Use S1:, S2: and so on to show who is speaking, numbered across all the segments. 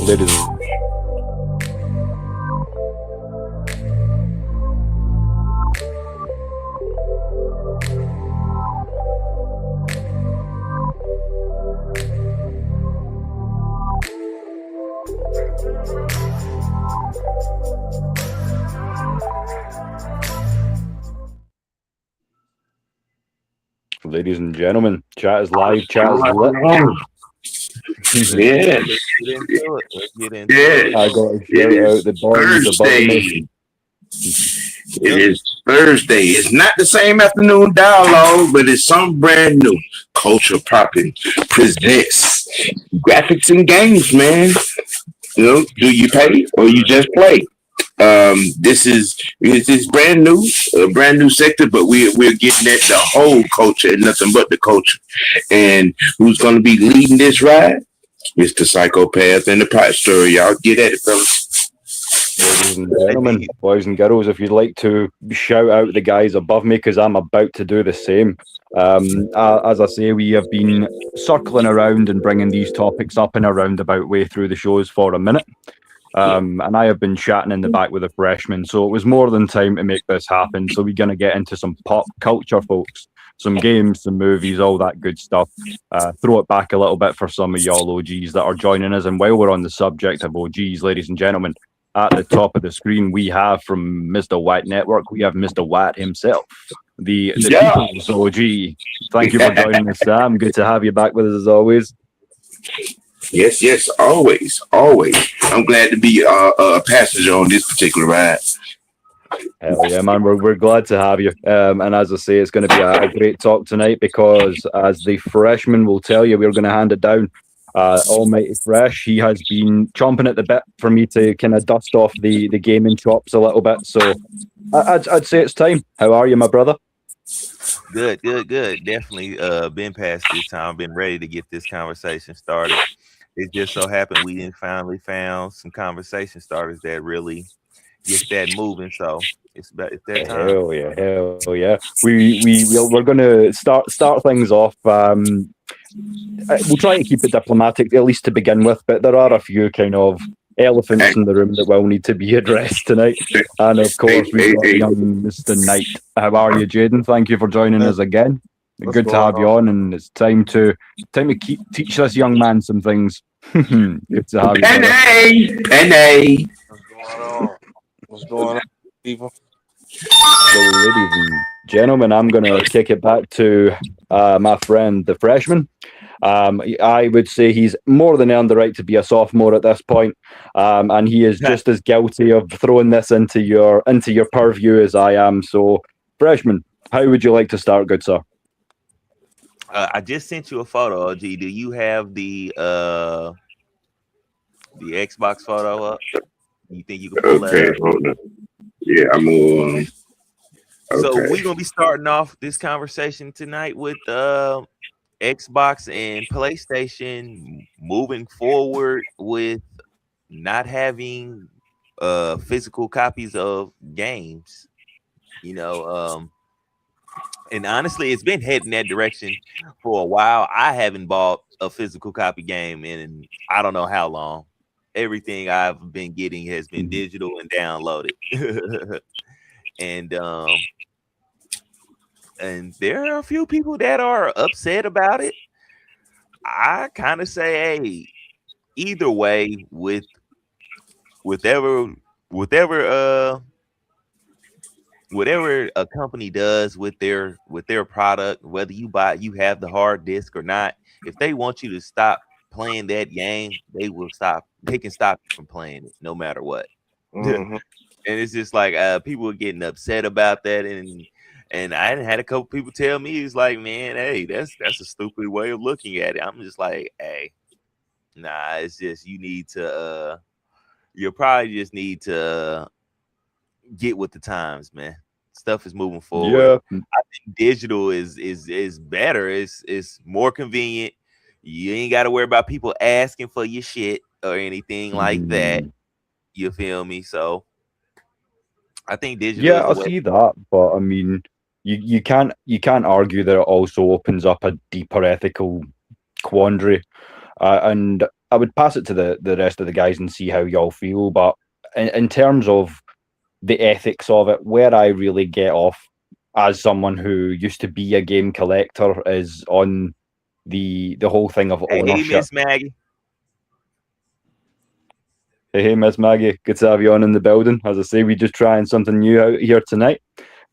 S1: ladies. Ladies and gentlemen, chat is live, chat is lit.
S2: Yeah.
S1: I got to shout out the boys above me.
S2: It is Thursday. It's not the same afternoon dialogue, but it's something brand new. Culture Popping presents graphics and games, man. You know, do you pay or you just play? This is brand new, a brand new sector, but we're getting at the whole culture and nothing but the culture. And who's going to be leading this ride? Mr. Psychopath and the Pot Story. Y'all get at it, fellas.
S1: Ladies and gentlemen, boys and girls, if you'd like to shout out the guys above me, because I'm about to do the same. As I say, we have been circling around and bringing these topics up in a roundabout way through the shows for a minute. And I have been chatting in the back with the freshmen, so it was more than time to make this happen. So we're going to get into some pop culture, folks. Some games, some movies, all that good stuff. Throw it back a little bit for some of y'all OGs that are joining us. And while we're on the subject of OGs, ladies and gentlemen, at the top of the screen, we have from Mr. Watt Network, we have Mr. Watt himself, the people's OG. Thank you for joining us, Sam. Good to have you back with us as always.
S2: Yes, always. I'm glad to be a passenger on this particular ride.
S1: Hell yeah, man. We're glad to have you. And as I say, it's going to be a great talk tonight because, as the freshman will tell you, we're going to hand it down. Almighty Fresh, he has been chomping at the bit for me to kind of dust off the gaming chops a little bit. So I'd say it's time. How are you, my brother?
S3: Good. Definitely been past this time. Been ready to get this conversation started. It just so happened we finally found some conversation starters that really get that moving. So it's that time.
S1: Hell yeah. We're going to start things off. We'll try to keep it diplomatic, at least to begin with, but there are a few kind of elephants in the room that will need to be addressed tonight. And of course, we've got young Mr. Knight. How are you, Jaden? Thank you for joining us again. Good to have you on, and it's time to teach this young man some things. Good to have you.
S2: Penny.
S4: What's going on, people?
S1: So, ladies and gentlemen, I'm going to kick it back to my friend, the freshman. I would say he's more than earned the right to be a sophomore at this point, and he is just as guilty of throwing this into your purview as I am. So, freshman, how would you like to start, good sir?
S3: I just sent you a photo, OG. Do you have the Xbox photo up? You think you can pull that up?
S2: Hold on. Yeah, I'm on.
S3: So we're gonna be starting off this conversation tonight with Xbox and PlayStation moving forward with not having physical copies of games. You know, and honestly, it's been heading that direction for a while. I haven't bought a physical copy game in I don't know how long. Everything I've been getting has been digital and downloaded. And there are a few people that are upset about it. I kind of say, hey, either way, with whatever a company does with their product, whether you have the hard disk or not, if they want you to stop playing that game, they can stop you from playing it no matter what.
S4: Mm-hmm.
S3: And it's just like people are getting upset about that, and I had a couple people tell me, it's like, man, hey, that's a stupid way of looking at it. I'm just like, hey, nah, it's just you probably just need to get with the times, man. Stuff is moving forward.
S1: Yeah.
S3: I think digital is better. It's more convenient. You ain't got to worry about people asking for your shit or anything like that. You feel me? So I think digital.
S1: Yeah, I see that, but I mean, you can't argue that it also opens up a deeper ethical quandary. And would pass it to the rest of the guys and see how y'all feel. But in terms of the ethics of it, where I really get off as someone who used to be a game collector is on the whole thing of ownership.
S3: Hey, Miss Maggie.
S1: Hey, Miss Maggie, good to have you on in the building. As I say, we just trying something new out here tonight,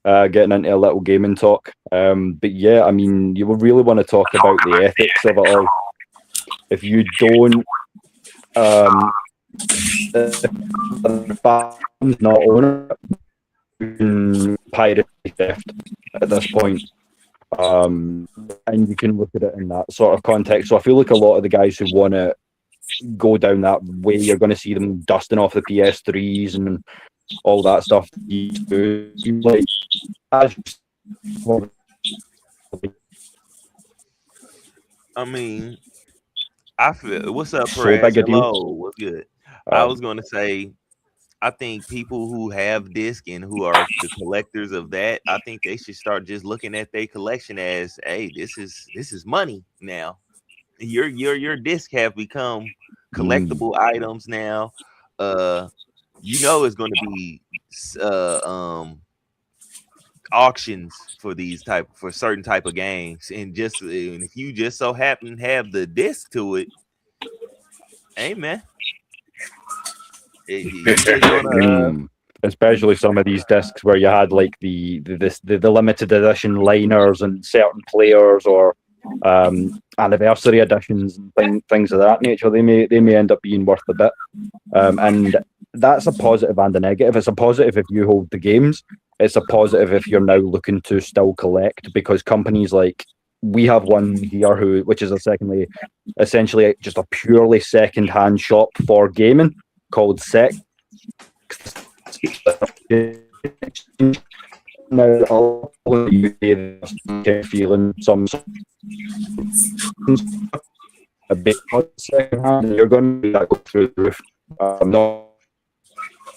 S1: getting into a little gaming talk. But yeah, I mean, you will really want to talk about the ethics of it all. If you don't, the fans not own it, piracy theft at this point. And you can look at it in that sort of context. So I feel like a lot of the guys who want to go down that way, you're going to see them dusting off the PS3s and all that stuff. Like,
S3: I mean, I feel. What's up,
S1: so
S3: Perez?
S1: big a deal.
S3: Hello, what's good? I was going to say, I think people who have disc and who are the collectors of that, I think they should start just looking at their collection as, hey, this is money now. Your disc have become collectible items now. You know it's going to be auctions for certain type of games, and if you just so happen to have the disc to it, hey man.
S1: Especially some of these discs where you had like the limited edition liners and certain players or anniversary editions and things of that nature, they may end up being worth a bit. And that's a positive and a negative. It's a positive if you hold the games. It's a positive if you're now looking to still collect, because companies like we have one here which is essentially just a purely second-hand shop for gaming called Sec. Now, all of the UK feeling some a bit second-hand, you're going to go through the roof. Not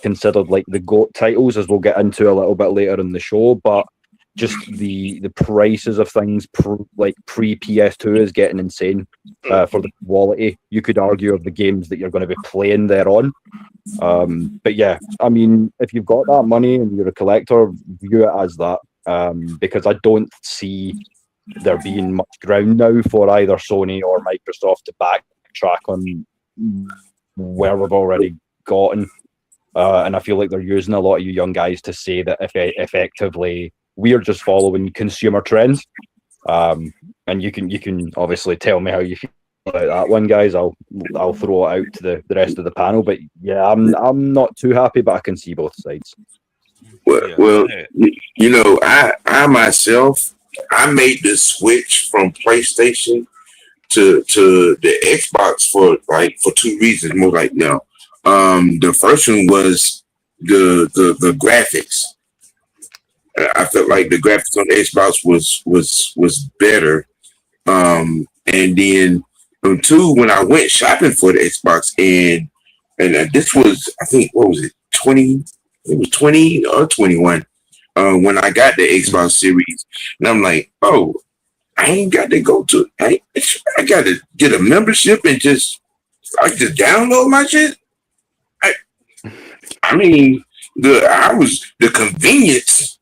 S1: considered like the GOAT titles, as we'll get into a little bit later in the show, but just the prices of things pre PS2 is getting insane for the quality, you could argue, of the games that you're going to be playing thereon. But yeah, I mean, if you've got that money and you're a collector, view it as that, because I don't see there being much ground now for either Sony or Microsoft to backtrack on where we've already gotten. And I feel like they're using a lot of you young guys to say that effectively we're just following consumer trends. And you can obviously tell me how you feel about that one, guys. I'll throw it out to the rest of the panel. But yeah, I'm not too happy, but I can see both sides.
S2: Well, you know, I myself, I made the switch from PlayStation to the Xbox for two reasons. More like now, the first one was the graphics. I felt like the graphics on the Xbox was better. And then two, when I went shopping for the Xbox, and this was, I think, what was it, 20? It was 20 or 21 when I got the Xbox Series, and I'm like, oh, I ain't got to go to, I got to get a membership and just download my shit. I mean, the convenience.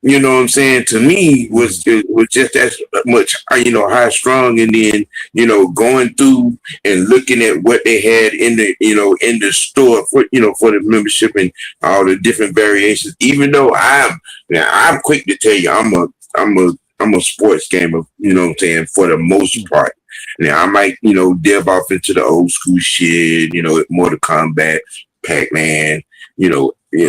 S2: You know what I'm saying? To me, was just as much, high strung, and then, going through and looking at what they had in the store for the membership and all the different variations. Even though I'm quick to tell you, I'm a sports gamer, you know what I'm saying, for the most part. Now I might, delve off into the old school shit, Mortal Kombat, Pac-Man,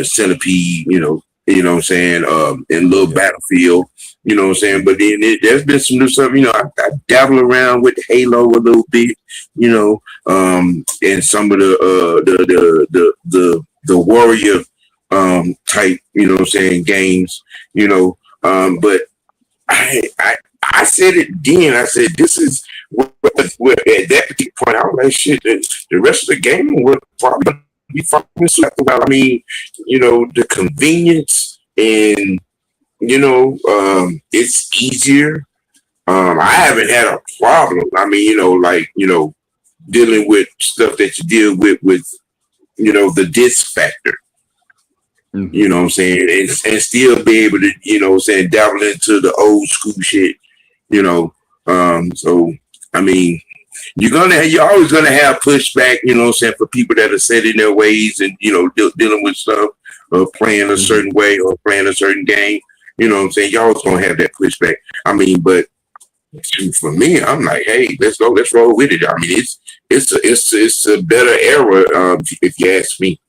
S2: Centipede, you know what I'm saying, in Little Battlefield, you know what I'm saying, but then there's been some new stuff, I dabble around with Halo a little bit, and some of the warrior type, you know what I'm saying, games, but I said it then, I said this is where at that particular point I was like, shit, the rest of the game would probably be fucking slept about. I mean, the convenience and it's easier. I haven't had a problem. I mean, dealing with stuff that you deal with the disc factor. You know what I'm saying? And still be able to, dabble into the old school shit, So, I mean, you're always gonna have pushback, for people that are set in their ways and, dealing with stuff or playing a certain way or playing a certain game. You know what I'm saying? You're always gonna have that pushback. I mean, but for me, I'm like, hey, let's roll with it. I mean, it's a better era, if you ask me.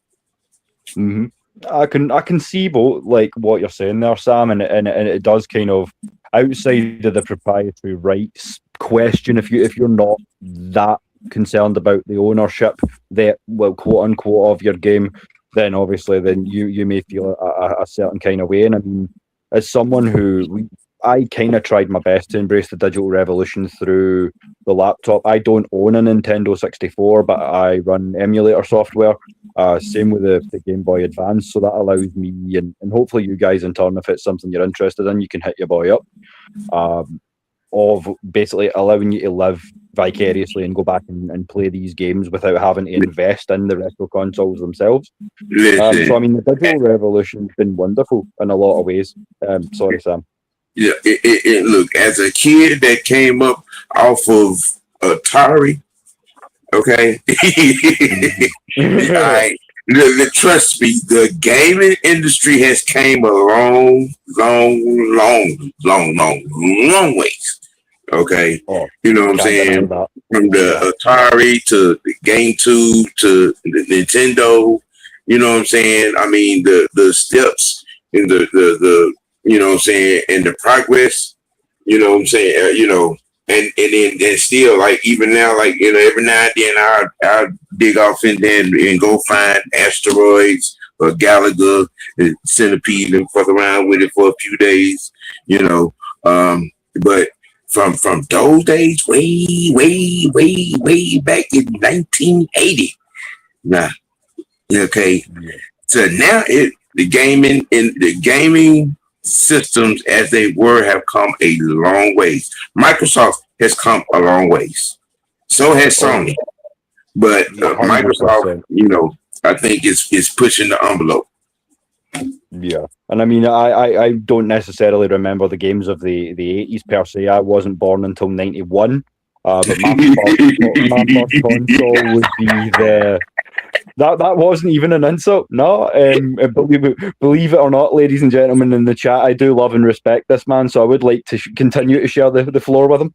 S1: Mm-hmm. I can see both, like what you're saying there, Sam, and it does kind of, outside of the proprietary rights question, if you're not that concerned about the ownership, that, well, quote unquote, of your game, then obviously you may feel a certain kind of way. And I mean, as someone I kind of tried my best to embrace the digital revolution through the laptop. I don't own a Nintendo 64, but I run emulator software. Same with the Game Boy Advance, so that allows me, and hopefully you guys in turn, if it's something you're interested in, you can hit your boy up, of basically allowing you to live vicariously and go back and play these games without having to invest in the retro consoles themselves. So I mean, the digital revolution's been wonderful in a lot of ways. Sorry, Sam.
S2: Yeah, look, as a kid that came up off of Atari, okay, trust me, the gaming industry has came a long ways. Okay, you know what I'm saying? From the Atari to the Gamecube to the Nintendo, you know what I'm saying? I mean, the steps in the you know what I'm saying, and the progress, you know what I'm saying, and then still, like, even now, like, every now and then I'll dig off in there and go find asteroids or Galaga and Centipede and fuck around with it for a few days, but from those days, way back in 1980, nah, okay, so now the gaming systems as they were have come a long ways. Microsoft has come a long ways. So has Sony. But Microsoft, I think is pushing the envelope.
S1: Yeah. And I mean, I don't necessarily remember the games of the 80s per se. I wasn't born until 91. But my first console would be that wasn't even an insult. No, believe it or not, ladies and gentlemen in the chat, I do love and respect this man, so I would like to continue to share the floor with him.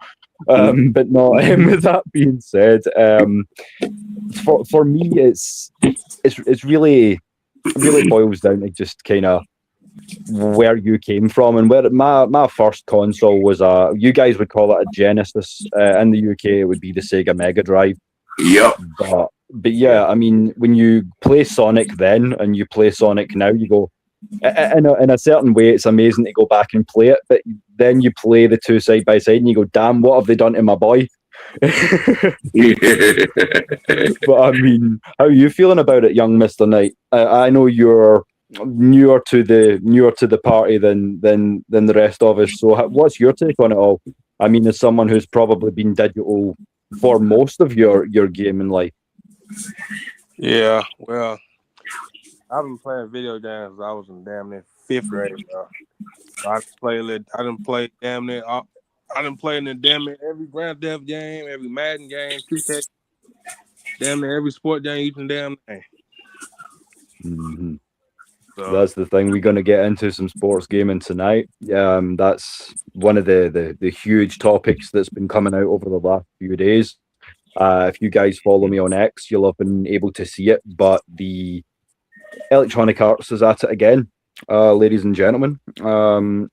S1: But no, with that being said, for me, it's really boils down to just kind of where you came from, and where my first console was you guys would call it a Genesis. In the UK, it would be the Sega Mega Drive.
S2: Yep.
S1: But yeah, I mean, when you play Sonic then and you play Sonic now, you go, in a certain way, it's amazing to go back and play it. But then you play the two side by side and you go, damn, what have they done to my boy? But I mean, how are you feeling about it, young Mr. Knight? I know you're newer to the party than the rest of us. So what's your take on it all? I mean, as someone who's probably been digital for most of your gaming life.
S4: Yeah, well, I've been playing video games since I was in damn near 5th grade. So I didn't play damn near every Grand Theft game, every Madden game, 2K, damn near every sport game you can damn name.
S1: Mm-hmm. So that's the thing. We're going to get into some sports gaming tonight. That's one of the huge topics that's been coming out over the last few days. If you guys follow me on X, you'll have been able to see it. But the Electronic Arts is at it again, ladies and gentlemen.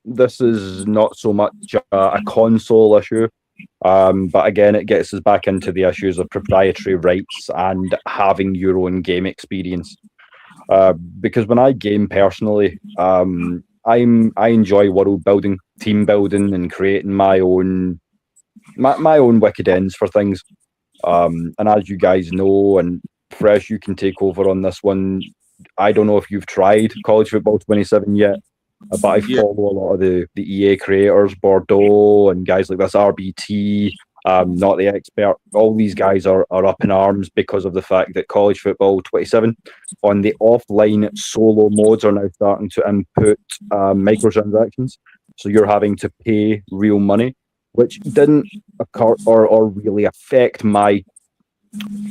S1: This is not so much a console issue, but again, it gets us back into the issues of proprietary rights and having your own game experience. Because when I game personally, I enjoy world building, team building, and creating my own wicked ends for things. And as you guys know, and Fresh, you can take over on this one. I don't know if you've tried College Football 27 yet, but I follow a lot of the EA creators, Bordeaux and guys like this, RBT, not the expert. All these guys are up in arms because of the fact that college football 27 on the offline solo modes are now starting to input microtransactions. So you're having to pay real money, which didn't occur or really affect my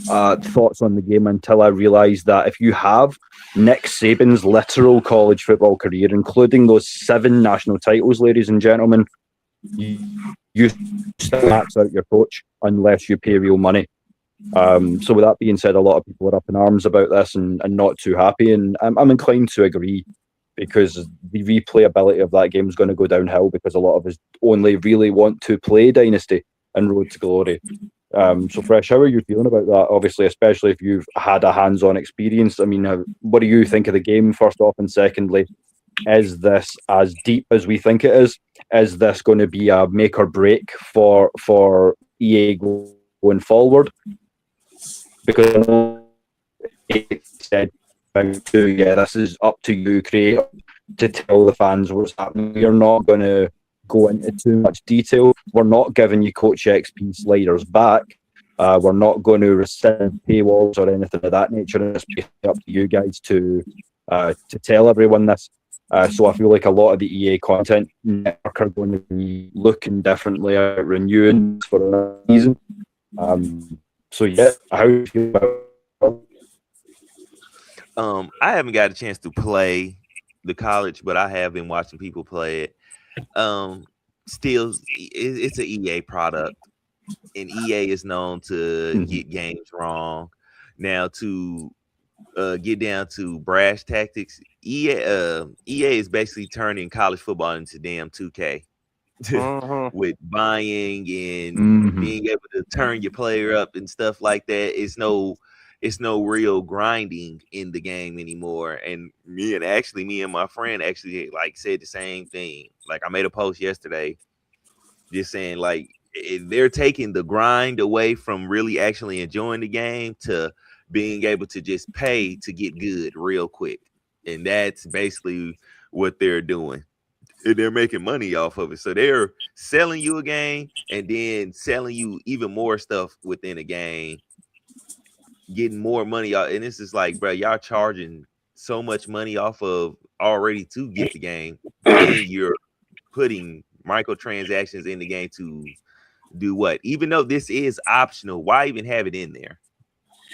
S1: thoughts on the game until I realised that if you have Nick Saban's literal college football career, including those 7 national titles, ladies and gentlemen, you still max out your coach unless you pay real money. So with that being said, a lot of people are up in arms about this and not too happy, and I'm inclined to agree, because the replayability of that game is going to go downhill because a lot of us only really want to play Dynasty and Road to Glory. So Fresh, how are you feeling about that? Obviously, especially if you've had a hands-on experience. I mean, what do you think of the game, first off? And secondly, is this as deep as we think it is? Is this going to be a make or break for EA going forward? Because I know it said, this is up to you, creator, to tell the fans what's happening. We're not going to go into too much detail. We're not giving you Coach XP sliders back. We're not going to rescind paywalls or anything of that nature. It's up to you guys to tell everyone this. So I feel like a lot of the EA content network are going to be looking differently at renewing for a season. So yeah, how do you feel about it?
S3: I haven't got a chance to play the college, but I have been watching people play it. Still, it's an EA product, and EA is known to get games wrong. Now, to get down to brash tactics, EA is basically turning college football into damn 2K. With buying and being able to turn your player up and stuff like that. It's no real grinding in the game anymore. And me and my friend actually like said the same thing. Like, I made a post yesterday just saying, like, they're taking the grind away from really actually enjoying the game to being able to just pay to get good real quick. And that's basically what they're doing. And they're making money off of it. So they're selling you a game and then selling you even more stuff within a game, getting more money out. And it's just like, bro, y'all charging so much money off of already to get the game. And you're putting microtransactions in the game to do what? Even though this is optional, why even have it in there?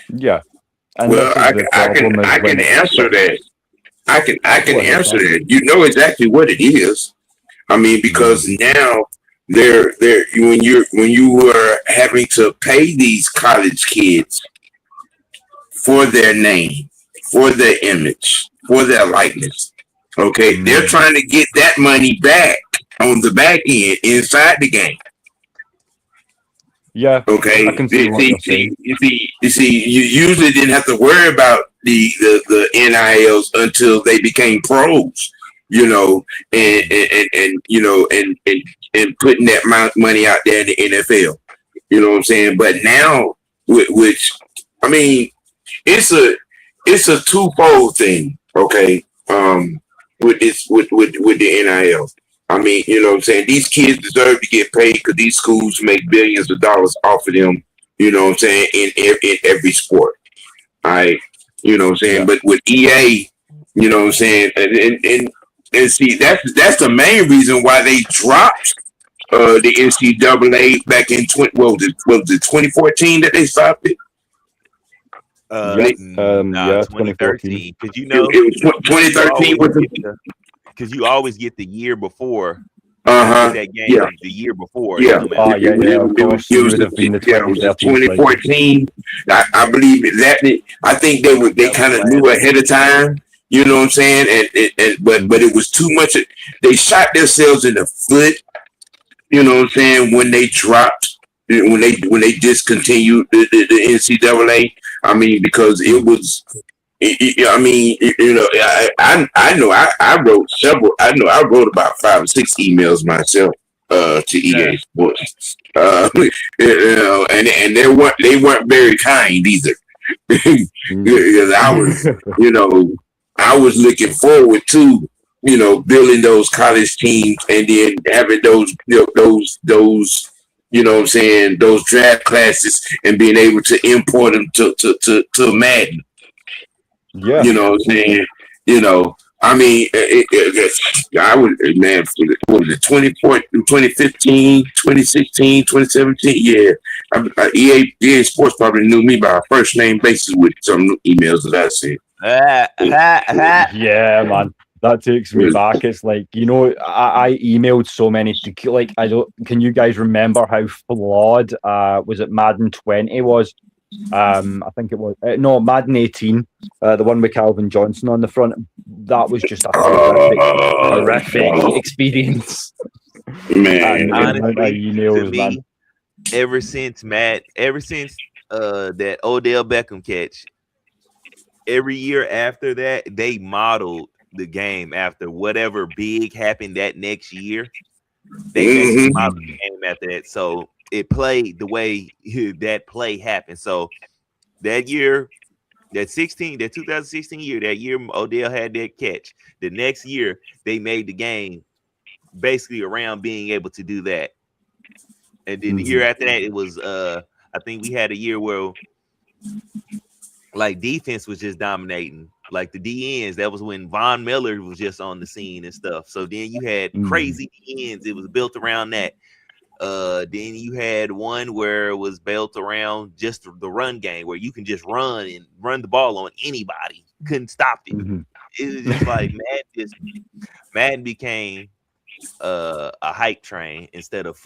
S1: Yeah. And
S2: well, I can answer that. I can answer that. You know exactly what it is. I mean, because now they're when you were having to pay these college kids for their name, for their image, for their likeness. Okay, they're trying to get that money back on the back end inside the game.
S1: Yeah.
S2: Okay.
S1: I can see what you're saying.
S2: You see, you usually didn't have to worry about the NILs until they became pros, you know, and you know, and putting that money out there in the NFL. You know what I'm saying? But now, which I mean, it's a twofold thing. Okay. With the NIL. I mean, you know what I'm saying? These kids deserve to get paid because these schools make billions of dollars off of them, you know what I'm saying, in every sport. You know what I'm saying? Yeah. But with EA, you know what I'm saying, and see, that's the main reason why they dropped the NCAA back in 2014 that they stopped it?
S3: 2013. Because you know,
S2: it was 2013 was
S3: because you always get the year before.
S2: That
S3: game, the year before.
S2: Yeah.
S1: Of course. It would have been the
S2: 2014. I believe that. I think they kind of knew ahead of time. You know what I'm saying? But it was too much. They shot themselves in the foot. You know what I'm saying? When they dropped, when they discontinued the NCAA. I mean, because it was. I mean, you know, I know I wrote several. I know I wrote about 5 or 6 emails myself to EA Sports. You know, and they weren't very kind either. Because I was, you know, I was looking forward to, you know, building those college teams and then having those you know what I'm saying, those draft classes and being able to import them to Madden.
S1: Yeah.
S2: You know what I'm saying? You know, I mean, I would, man, for the, what was it, 2015, 2016, 2017? Yeah. EA Sports probably knew me by a first name basis with some emails that I sent.
S1: Yeah, man. That takes me back. It's like, you know, I emailed so many to, like, I don't, can you guys remember how flawed was it Madden 20 was? I think it was no Madden 18, the one with Calvin Johnson on the front. That was just a horrific experience.
S2: Man,
S3: honestly,
S1: emails,
S3: to me,
S1: man.
S3: ever since that Odell Beckham catch, every year after that, they modeled the game after whatever big happened that next year. They basically modeled the game after that, so it played the way that play happened. So that year, that 2016 year, that year Odell had that catch. The next year, they made the game basically around being able to do that. And then the year after that, it was I think we had a year where like defense was just dominating. Like the DNs, that was when Von Miller was just on the scene and stuff. So then you had crazy DNs. It was built around that. Then you had one where it was built around just the run game, where you can just run the ball on anybody. Couldn't stop it. It was just like Madden became a hype train instead of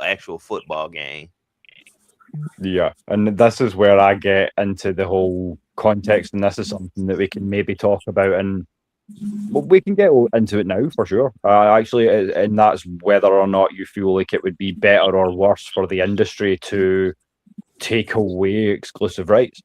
S3: actual football game.
S1: Yeah, and this is where I get into the whole context, and this is something that we can maybe talk about, and well, we can get into it now for sure. Actually, and that's whether or not you feel like it would be better or worse for the industry to take away exclusive rights,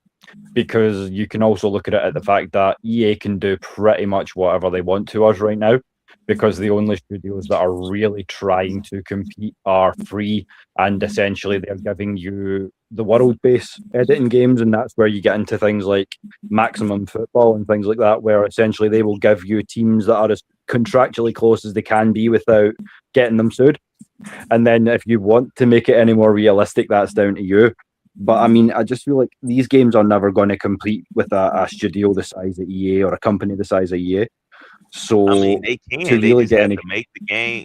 S1: because you can also look at it at the fact that EA can do pretty much whatever they want to us right now, because the only studios that are really trying to compete are free, and essentially they're giving you the world-based editing games, and that's where you get into things like Maximum Football and things like that, where essentially they will give you teams that are as contractually close as they can be without getting them sued. And then if you want to make it any more realistic, that's down to you. But I mean, I just feel like these games are never going to compete with a studio the size of EA or a company the size of EA. So
S3: I mean, they can.
S1: They
S3: really just have to make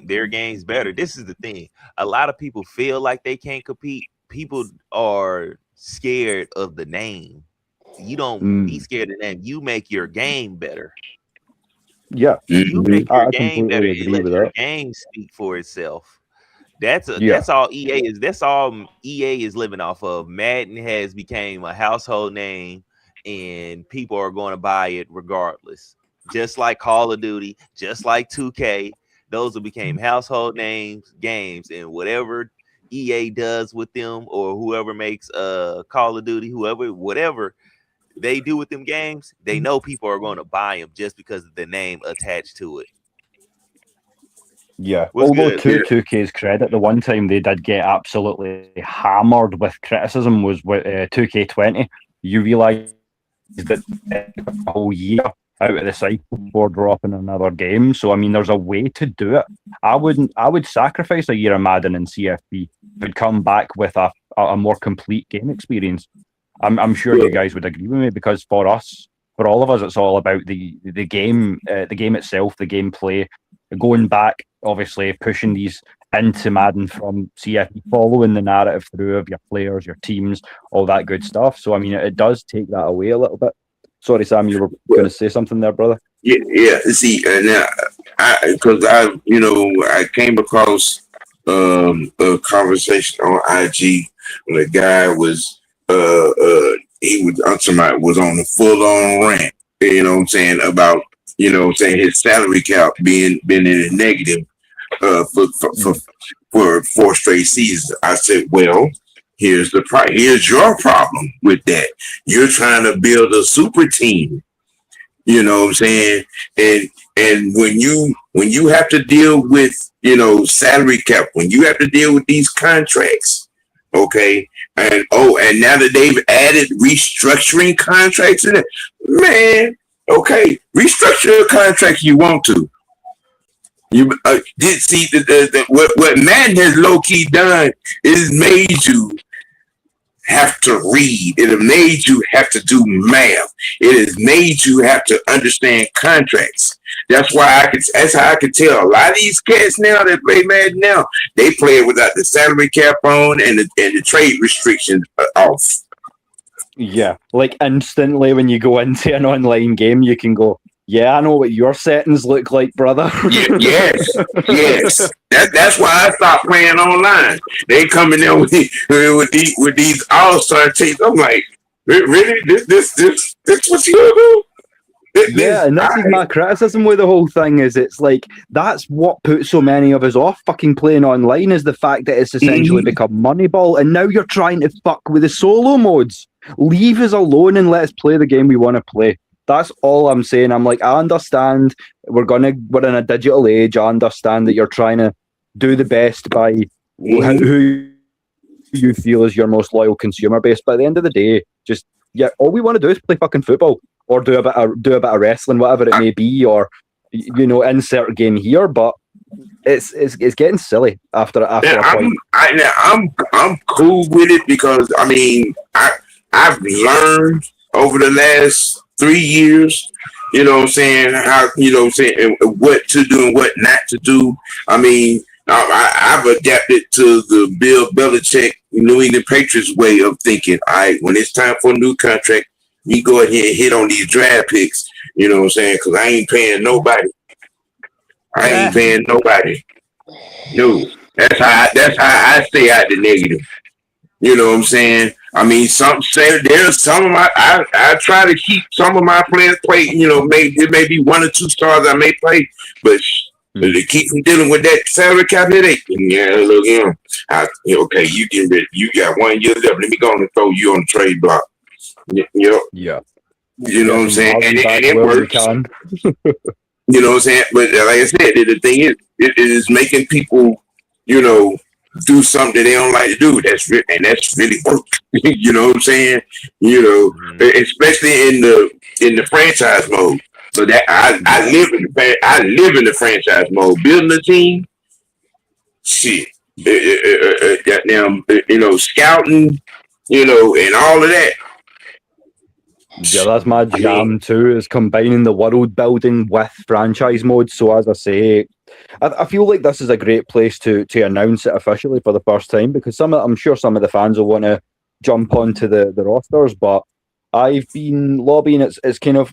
S3: their games better. This is the thing. A lot of people feel like they can't compete. People are scared of the name. You don't be scared of the name. You make your game better.
S1: Yeah,
S3: you make your
S1: I
S3: game better.
S1: agree
S3: Let
S1: with
S3: your
S1: that.
S3: game speak for itself. That's all EA is. That's all EA is living off of. Madden has became a household name, and people are going to buy it regardless. Just like Call of Duty, just like 2K, those have became household names, games, and whatever EA does with them, or whoever makes Call of Duty, whatever they do with them games, they know people are going to buy them just because of the name attached to it.
S1: Yeah, although to 2K's credit, the one time they did get absolutely hammered with criticism was with 2K20. You realise that a whole year out of the cycle before dropping another game. So I mean, there's a way to do it. I would sacrifice a year of Madden and CFP, but come back with a more complete game experience. I'm sure you guys would agree with me, because for us, for all of us, it's all about the game itself, the gameplay, going back, obviously pushing these into Madden from CFP, following the narrative through of your players, your teams, all that good stuff. So I mean, it does take that away a little bit. Sorry, Sam, you were going to say something there, brother.
S2: Yeah. See, now because I came across a conversation on IG when a guy was was on a full on rant. You know what I'm saying, about his salary cap being in a negative for 4 straight seasons. I said, well, here's your problem with that. You're trying to build a super team. You know what I'm saying? And when you have to deal with, salary cap, when you have to deal with these contracts, okay, and now that they've added restructuring contracts in it, man, okay, restructure a contract you want to. You did see what Madden has low key done is made you have to read. It has made you have to do math. It has made you have to understand contracts. That's why that's how I can tell a lot of these cats now that play Madden now, they play it without the salary cap on and the trade restrictions off.
S1: Yeah, like instantly when you go into an online game, you can go, yeah, I know what your settings look like, brother.
S2: Yes. That's why I stopped playing online. They coming in with these all-star teams. I'm like, really? This what you gonna do?
S1: Yeah, and this is my criticism with the whole thing is it's like that's what puts so many of us off fucking playing online is the fact that it's essentially become Moneyball, and now you're trying to fuck with the solo modes. Leave us alone and let us play the game we want to play. That's all I'm saying. I'm like, I understand we're in a digital age. I understand that you're trying to do the best by who you feel is your most loyal consumer base. But at the end of the day, all we want to do is play fucking football or do a bit of wrestling, whatever it may be, or insert game here. But it's getting silly after a point.
S2: I'm cool with it because I mean I've learned over the last 3 years, you know what I'm saying, how, you know what I'm saying, what to do and what not to do. I mean, I've adapted to the Bill Belichick New England Patriots way of thinking. All right, when it's time for a new contract, you go ahead and hit on these draft picks, you know what I'm saying, because I ain't paying nobody. No, that's how I stay out the negative. You know what I'm saying? I mean, there's some of my I try to keep some of my players play. You know, it may be 1 or 2 stars I may play, but to keep them dealing with that salary cap headache. Yeah, look, okay, you get ready. You got 1 year left. Let me go and throw you on the trade block.
S1: Yeah.
S2: You know what I'm saying? And it works. You know what I'm saying? But like I said, the thing is, it is making people, do something they don't like to do. That's really work. You know what I'm saying? Especially in the franchise mode. So that I live in the franchise mode. Building a team, shit. Goddamn, scouting, and all of that.
S1: Yeah, that's my jam too, is combining the world building with franchise mode. So as I say, I feel like this is a great place to announce it officially for the first time, because I'm sure some of the fans will want to jump onto the rosters, but I've been lobbying. It's kind of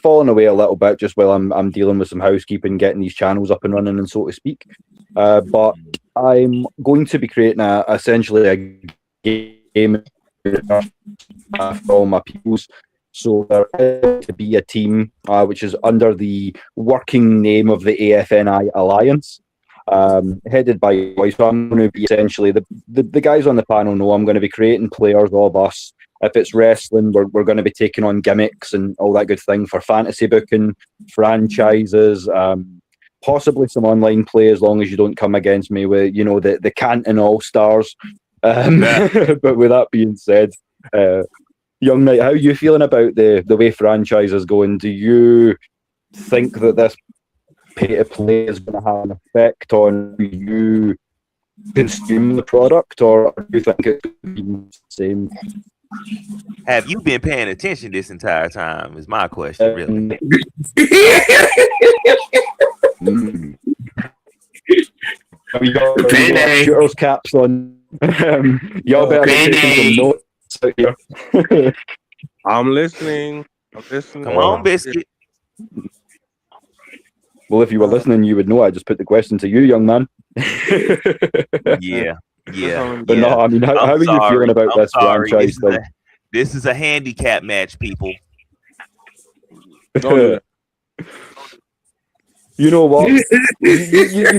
S1: fallen away a little bit just while I'm dealing with some housekeeping, getting these channels up and running, and so to speak. But I'm going to be creating essentially a game for all my peoples. So there is to be a team which is under the working name of the AFNI Alliance, headed by boys. So I'm going to be essentially the guys on the panel know I'm going to be creating players of us. If it's wrestling, we're going to be taking on gimmicks and all that good thing for fantasy booking, franchises, possibly some online play, as long as you don't come against me with the Canton All Stars. But with that being said, Young Knight, how are you feeling about the way franchise is going? Do you think that this pay-to-play is going to have an effect on you consume the product, or do you think it's going to be the same?
S3: Have you been paying attention this entire time? Is my question, really.
S1: We got shooters caps on. Y'all better be taking some notes out here.
S4: I'm listening.
S3: Come on, Biscuit.
S1: Well, if you were listening, you would know I just put the question to you, young man.
S3: Yeah.
S1: But no, I mean, how are you feeling about this franchise?
S3: This is a handicap match, people. You
S1: know what? You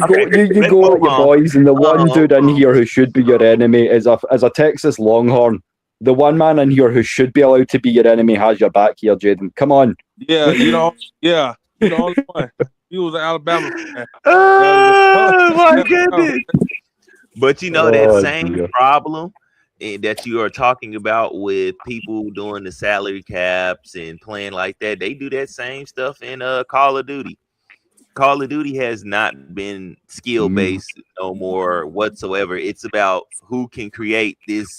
S1: go at your boys, and the one dude in here who should be your enemy is a Texas Longhorn. The one man in here who should be allowed to be your enemy has your back here, Jaden. Come on.
S4: Yeah, you the only one. He was an Alabama fan.
S3: Oh my goodness! But that same problem that you are talking about with people doing the salary caps and playing like that, they do that same stuff in Call of Duty. Call of Duty has not been skill based no more whatsoever. It's about who can create this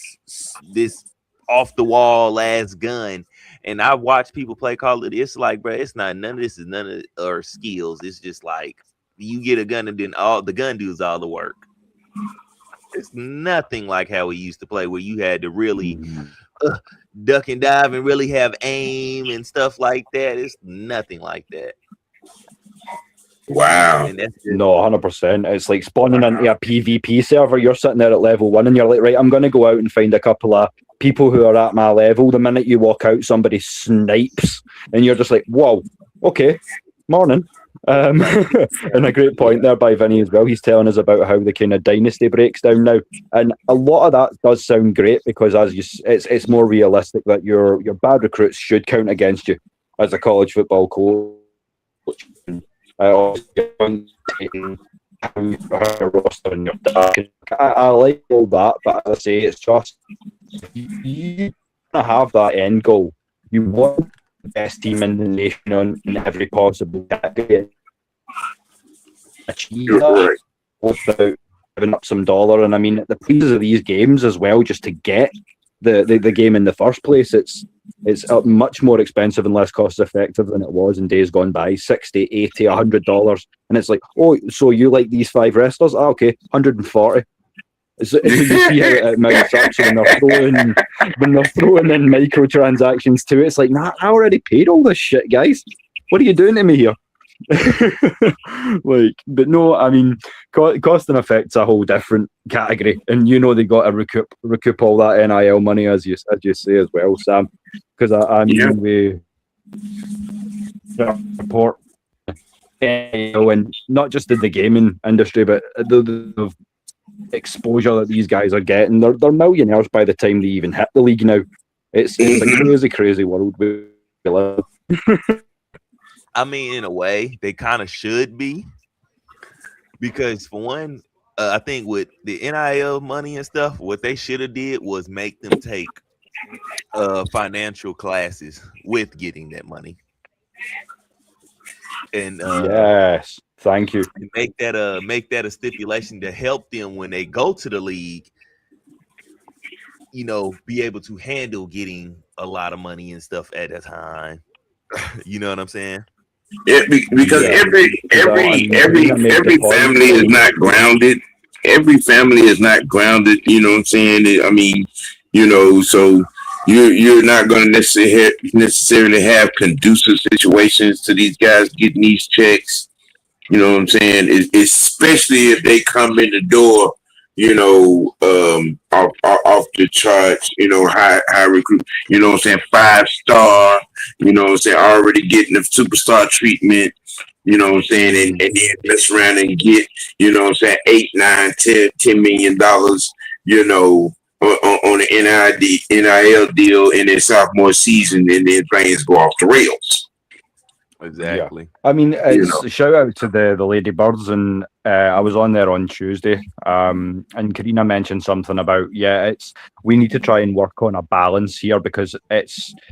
S3: off the wall ass gun. And I watch people play Call of Duty. It's like, bro, it's not none of this is none of our skills. It's just like you get a gun and then all the gun does all the work. It's nothing like how we used to play, where you had to really duck and dive and really have aim and stuff like that. It's nothing like that.
S2: Wow.
S3: And that's
S1: No, 100%. It's like spawning into a PvP server. You're sitting there at level 1 and you're like, right, I'm going to go out and find a couple of people who are at my level. The minute you walk out, somebody snipes and you're just like, whoa, okay, morning. And a great point there by Vinny as well. He's telling us about how the kind of dynasty breaks down now, and a lot of that does sound great because it's more realistic that your bad recruits should count against you as a college football coach. I like all that, but as I say, it's just you have that end goal. You want the best team in the nation in every possible category. Achieve that without giving up some dollar. And I mean, the prizes of these games as well, just to get the game in the first place, it's much more expensive and less cost effective than it was in days gone by. $60, $80, $100, and it's like, oh, so you like these 5 wrestlers? Oh, okay, $140. So you see how it mounts up. So when they're throwing in microtransactions to it, it's like, nah, I already paid all this shit, guys. What are you doing to me here? But no, I mean, cost and effect's a whole different category, and they got to recoup all that NIL money, as you say as well, Sam. Because I mean, we report NIL, and not just in the gaming industry, but the exposure that these guys are getting. They're millionaires by the time they even hit the league now. It's a crazy world we live.
S3: I mean, in a way, they kind of should be, because for one, I think with the NIL money and stuff, what they should have did was make them take financial classes with getting that money. And
S1: yes, thank you.
S3: Make that a stipulation to help them when they go to the league. Be able to handle getting a lot of money and stuff at a time. You know what I'm saying?
S2: Because every family is not grounded. Every family is not grounded. You know what I'm saying? I mean, so you're not going to necessarily have conducive situations to these guys getting these checks. You know what I'm saying? Especially if they come in the door, off the charts, high recruit, 5-star, already getting the superstar treatment, and then mess around and get, $8, $9, $10 million, on the NIL deal in their sophomore season, and then things go off the rails.
S3: Exactly.
S1: Yeah. I mean, it's shout out to the Lady Birds, and I was on there on Tuesday, and Karina mentioned something about we need to try and work on a balance here, because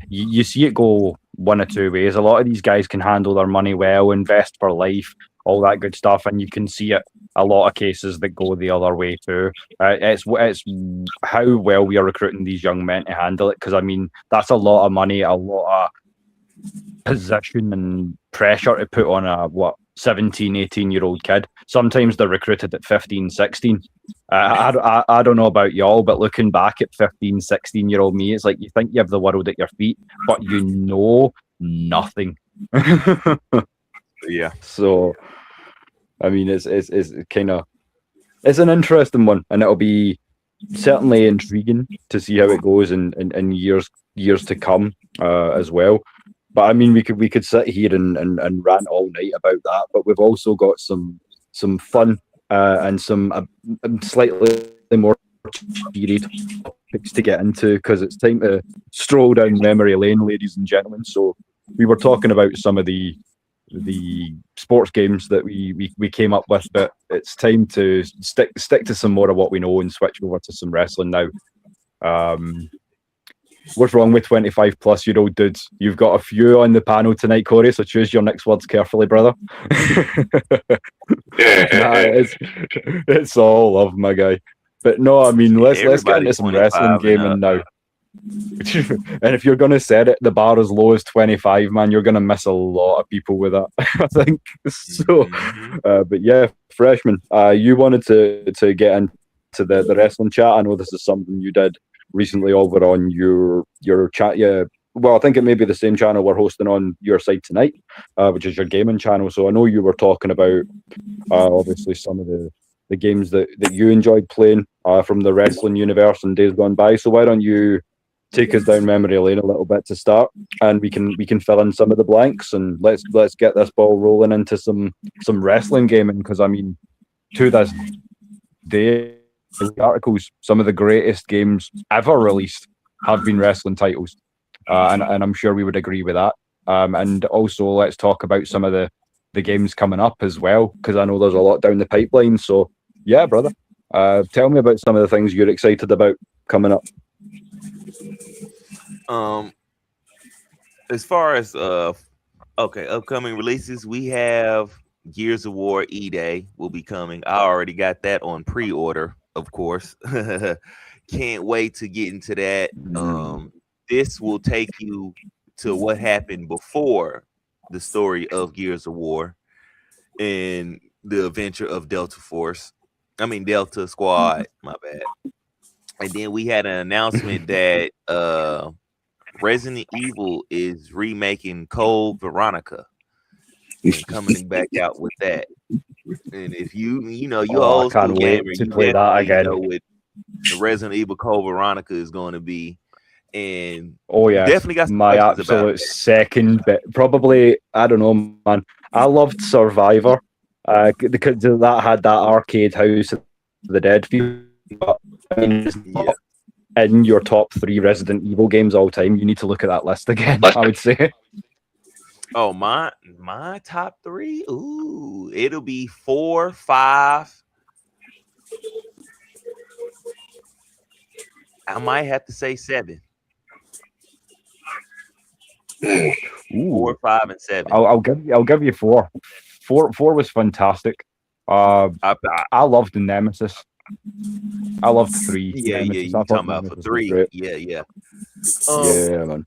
S1: you see it go one of two ways. A lot of these guys can handle their money well, invest for life, all that good stuff, and you can see it a lot of cases that go the other way too. It's how well we are recruiting these young men to handle it, because I mean, that's a lot of money, a lot of position and pressure to put on a 17, 18-year-old kid. Sometimes they're recruited at 15, 16. I don't know about y'all, but looking back at 15, 16-year-old me, it's like you think you have the world at your feet, but you know nothing.
S3: Yeah.
S1: So, I mean, it's kind of, it's an interesting one, and it'll be certainly intriguing to see how it goes in years to come as well. But I mean, we could sit here and rant all night about that. But we've also got some fun and some slightly more cheery topics to get into, because it's time to stroll down memory lane, ladies and gentlemen. So we were talking about some of the sports games that we came up with, but it's time to stick to some more of what we know and switch over to some wrestling now. What's wrong with 25-plus-year-old dudes? You've got a few on the panel tonight, Corey, so choose your next words carefully, brother. It's all love, my guy. But no, I mean, let's get into some wrestling gaming now. And if you're going to set it, the bar as low as 25, man, you're going to miss a lot of people with that, I think. So, but yeah, Freshman, you wanted to get into the wrestling chat. I know this is something you did recently over on your chat. Yeah, well, I think it may be the same channel we're hosting on your side tonight, which is your gaming channel. So I know you were talking about obviously some of the games that you enjoyed playing from the wrestling universe in days gone by. So why don't you take us down memory lane a little bit to start, and we can fill in some of the blanks, and let's get this ball rolling into some wrestling gaming, because I mean, to this day, the articles, some of the greatest games ever released have been wrestling titles, and I'm sure we would agree with that. And also, let's talk about some of the games coming up as well, because I know there's a lot down the pipeline. So yeah, brother, tell me about some of the things you're excited about coming up.
S3: As far as upcoming releases, we have Gears of War E-Day will be coming. I already got that on pre-order, of course. Can't wait to get into that. This will take you to what happened before the story of Gears of War and the adventure of Delta Squad, my bad. And then we had an announcement that Resident Evil is remaking Code Veronica and coming back out with that. And if you old school gamer,
S1: to play that again.
S3: Know what the Resident Evil Code Veronica is going to be. And
S1: definitely got my absolute second bit. Probably, I don't know, man. I loved Survivor because that had that arcade House of the Dead feel. But I mean, it's not in your top 3 Resident Evil games all time. You need to look at that list again, I would say.
S3: Oh, my top 3? Ooh, it'll be 4, 5. I might have to say 7.
S1: Ooh.
S3: 4, 5, and 7.
S1: I'll give you 4. 4 was fantastic. I loved the Nemesis. I loved 3.
S3: Yeah,
S1: Nemesis.
S3: you're talking about for 3. Yeah.
S1: Yeah, man.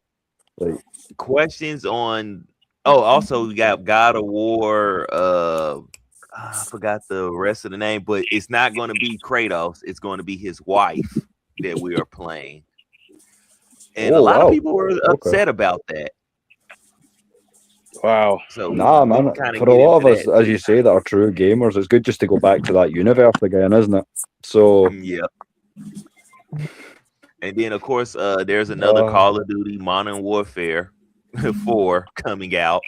S1: Like,
S3: questions on. Oh, also we got God of War. I forgot the rest of the name, but it's not going to be Kratos. It's going to be his wife that we are playing, and a lot of people were upset about that.
S4: Wow.
S3: So
S1: man. For a lot of us, as you say, that are true gamers, it's good just to go back to that universe again, isn't it? So
S3: yeah. And then, of course, there's another Call of Duty Modern Warfare 4 coming out.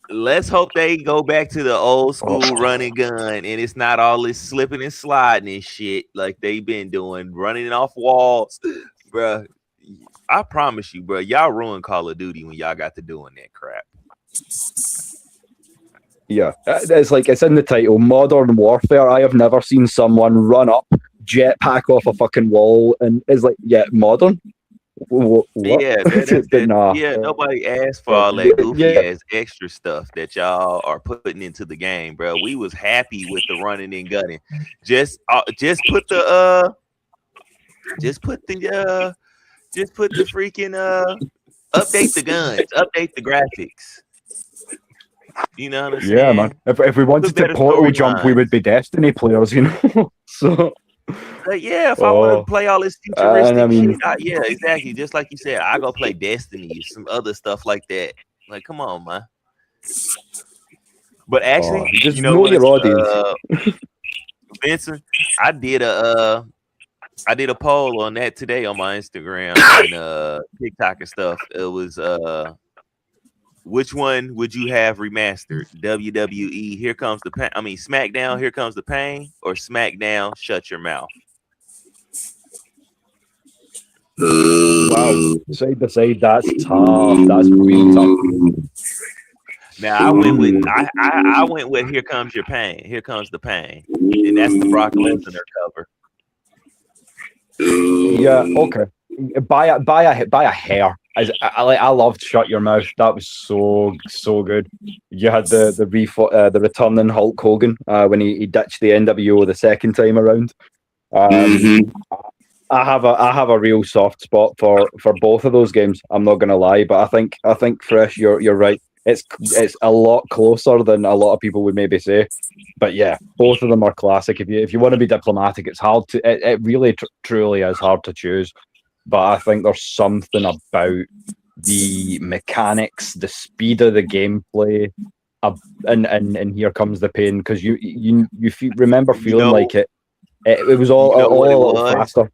S3: Let's hope they go back to the old school run and gun, and it's not all this slipping and sliding and shit like they've been doing, running off walls, bruh. I promise you, bro, y'all ruined Call of Duty when y'all got to doing that crap.
S1: Yeah, it's like it's in the title, Modern Warfare. I have never seen someone run up, jetpack off a fucking wall, and it's like, modern. What?
S3: Yeah, nobody asked for all that goofy ass extra stuff that y'all are putting into the game, bro. We was happy with the running and gunning. Just put the freaking update the guns, update the graphics. You know what I'm saying?
S1: Yeah, man. If we wanted to portal jump, we would be Destiny players, you know. So.
S3: If I want to play all this futuristic shit, exactly. Just like you said, I go play Destiny, some other stuff like that. Like, come on, man. But actually,
S1: just know your audience.
S3: Vincent, I did a poll on that today on my Instagram and TikTok and stuff. It was which one would you have remastered? WWE Here Comes the Pain. I mean SmackDown Here Comes the Pain, or SmackDown Shut Your Mouth?
S1: Wow. Side by side, that's tough. That's really tough.
S3: Now I went with Here Comes Your Pain. Here Comes the Pain. And that's the Brock Lesnar cover.
S1: Yeah, okay. by a hair. I loved Shut Your Mouth. That was so good. You had the returning Hulk Hogan when he ditched the NWO the second time around. I have a real soft spot for both of those games. I'm not gonna lie, but I think Fresh, you're right. It's a lot closer than a lot of people would maybe say. But yeah, both of them are classic. If you want to be diplomatic, it's hard to. It really truly is hard to choose. But I think there's something about the mechanics, the speed of the gameplay, and Here Comes the Pain, because you remember feeling like it was all a little faster.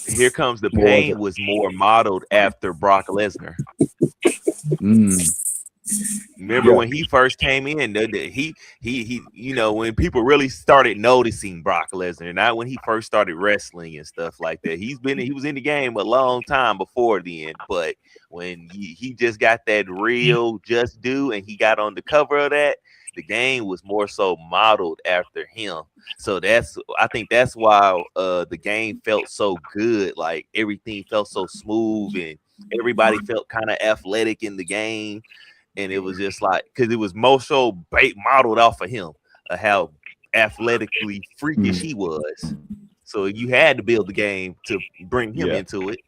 S3: Here Comes the Pain was more modeled after Brock Lesnar. Remember when he first came in, he when people really started noticing Brock Lesnar, not when he first started wrestling and stuff like that. He was in the game a long time before then, but when he just got that real Just Do and he got on the cover of that, the game was more so modeled after him. So I think that's why the game felt so good. Like everything felt so smooth and everybody felt kind of athletic in the game. And it was just like, because it was more so modeled off of him, how athletically freakish he was. So you had to build the game to bring him into it.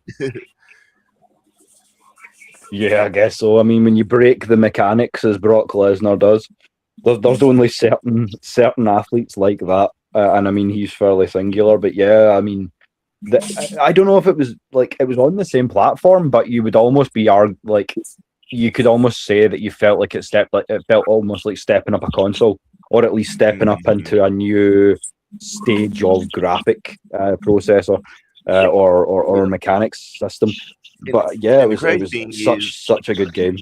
S1: Yeah, I guess so. I mean, when you break the mechanics as Brock Lesnar does, there's only certain athletes like that, and I mean he's fairly singular. But yeah, I mean, I don't know if it was on the same platform, but you would almost be you could almost say that you felt like it felt almost like stepping up a console, or at least stepping up into a new stage of graphic processor or mechanics system. But yeah, it was such a good game.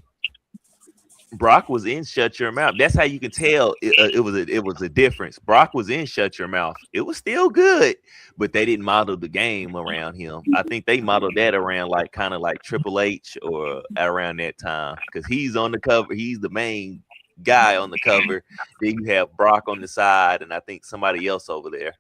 S3: Brock was in Shut Your Mouth. That's how you can tell it was a difference. Brock was in Shut Your Mouth. It was still good, but they didn't model the game around him. I think they modeled that around kind of like Triple H or around that time, because he's on the cover. He's the main guy on the cover. Then you have Brock on the side, and I think somebody else over there.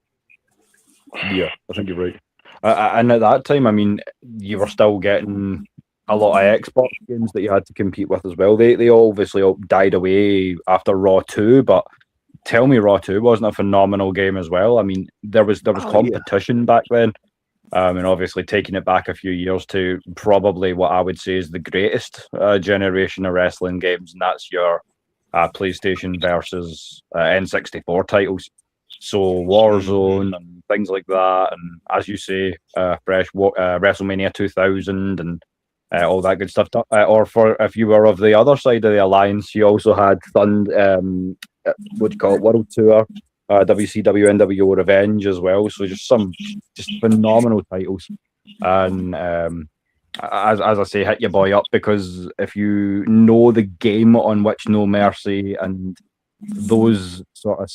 S1: Yeah, I think you're right. And at that time, I mean, you were still getting a lot of Xbox games that you had to compete with as well. They obviously all died away after Raw 2, but tell me Raw 2 wasn't a phenomenal game as well. I mean, there was competition back then. And obviously taking it back a few years to probably what I would say is the greatest generation of wrestling games, and that's your PlayStation versus N64 titles. So Warzone and things like that, and as you say, WrestleMania 2000 and all that good stuff. Or for if you were of the other side of the alliance, you also had World Tour, WCW NWO Revenge as well. So just phenomenal titles. And as I say, hit your boy up, because if you know the game on which No Mercy and those sort of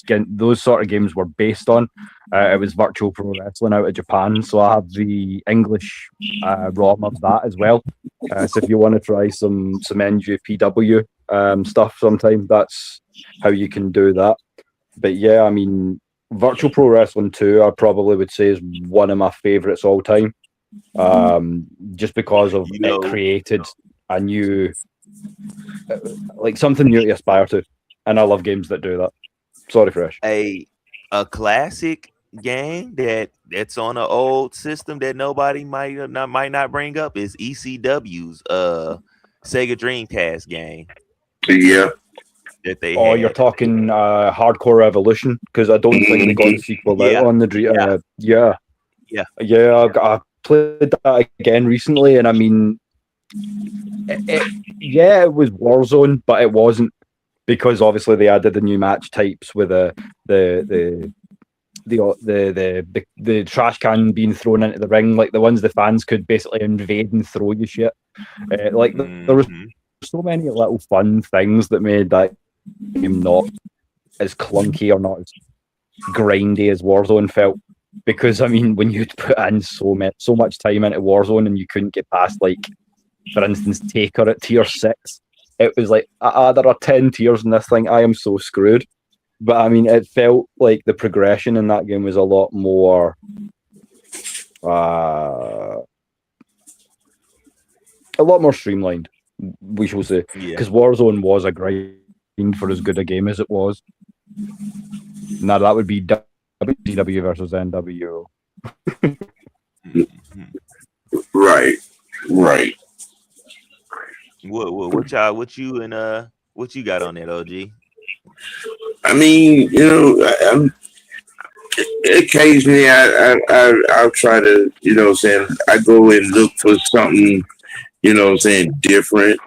S1: games were based on, it was Virtual Pro Wrestling out of Japan. So I have the English ROM of that as well. So if you want to try some NJPW stuff sometime, that's how you can do that. But yeah, I mean, Virtual Pro Wrestling 2, I probably would say is one of my favorites all time. Just because of it created a new, something new to aspire to. And I love games that do that. Sorry, Fresh.
S3: A classic game that's on an old system that nobody might not bring up is ECW's Sega Dreamcast game.
S2: Yeah.
S3: That they
S1: you're talking Hardcore Revolution, because I don't think they got the sequel out on the Dream. I played that again recently, and I mean, it was Warzone, but it wasn't, because obviously they added the new match types with the trash can being thrown into the ring, like the ones the fans could basically invade and throw you shit. There was so many little fun things that made that game not as clunky or not as grindy as Warzone felt. Because I mean, when you'd put in so much time into Warzone and you couldn't get past, for instance, Taker at tier 6, it was like, there are 10 tiers in this thing, I am so screwed. But I mean, it felt like the progression in that game was a lot more a lot more streamlined, we shall say.
S3: Yeah.
S1: Because Warzone was a grind for as good a game as it was. Now that would be WCW versus NWO.
S2: Right.
S3: What you got on that, OG?
S2: I mean, I'm occasionally I'll try to, I go and look for something, different.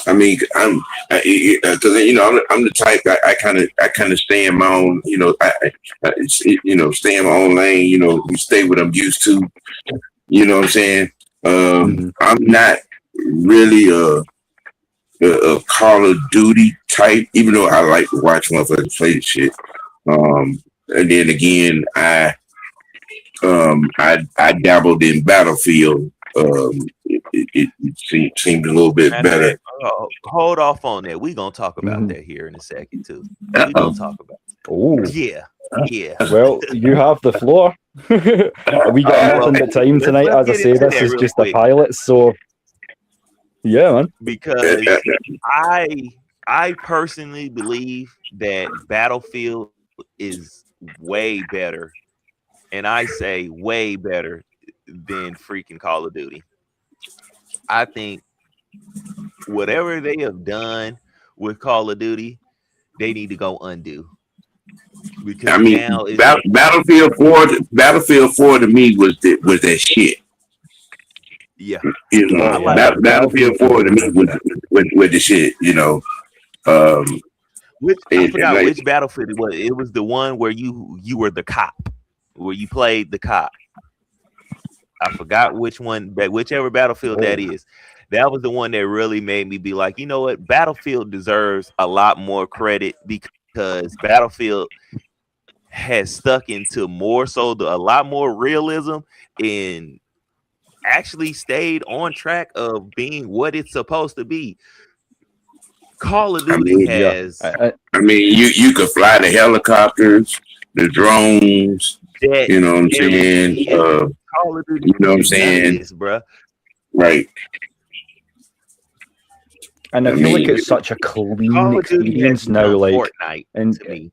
S2: I mean, I'm the type I kind of stay in my own, stay in my own lane. You stay what I'm used to. You know what I'm saying? I'm not really a Call of Duty type, even though I like to watch motherfuckers play this shit. And then again, I dabbled in Battlefield. It seemed a little bit better.
S3: Hold off on that. We're gonna talk about that here in a second too. We're gonna talk about it.
S1: Oh
S3: yeah.
S1: Well, you have the floor. We got nothing but time tonight. As I say, this is just a pilot, so yeah, man.
S3: Because I personally believe that Battlefield is way better, and I say way better than freaking Call of Duty. I think whatever they have done with Call of Duty, they need to go undo. Because
S2: I mean,
S3: now
S2: Battlefield 4 to me was that shit.
S3: Yeah.
S2: Battlefield 4 to me was the shit, I
S3: forgot which Battlefield it was. It was the one where you were the cop, where you played the cop. I forgot which one, but whichever Battlefield that is. That was the one that really made me be like, you know what? Battlefield deserves a lot more credit because Battlefield has stuck into a lot more realism and actually stayed on track of being what it's supposed to be. Call of Duty has.
S2: I mean, you could fly the helicopters, the drones. You know what I'm saying?
S3: Call of Duty,
S2: you know what I'm saying,
S3: bruh.
S2: Right.
S1: And I feel like it's such a clean experience now, like
S3: Fortnite and to me.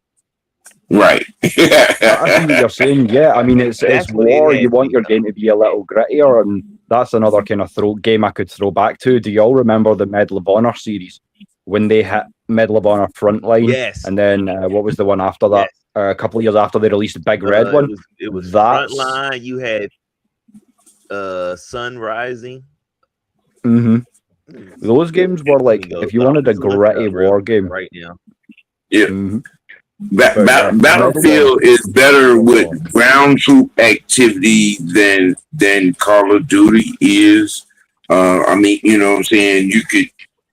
S2: Right.
S1: I see what you're saying. Yeah, I mean it's war. You want your game to be a little grittier, and that's another kind of game I could throw back to. Do you all remember the Medal of Honor series when they hit Medal of Honor Frontline?
S3: Yes.
S1: And then what was the one after that?
S3: Yes.
S1: A couple of years after they released the big red one.
S3: It was Frontline. You had Sun Rising.
S1: Those games were like, if you wanted a gritty war game
S3: right now.
S2: Yeah. Battlefield is better with ground troop activity than Call of Duty is. I mean, you know what I'm saying?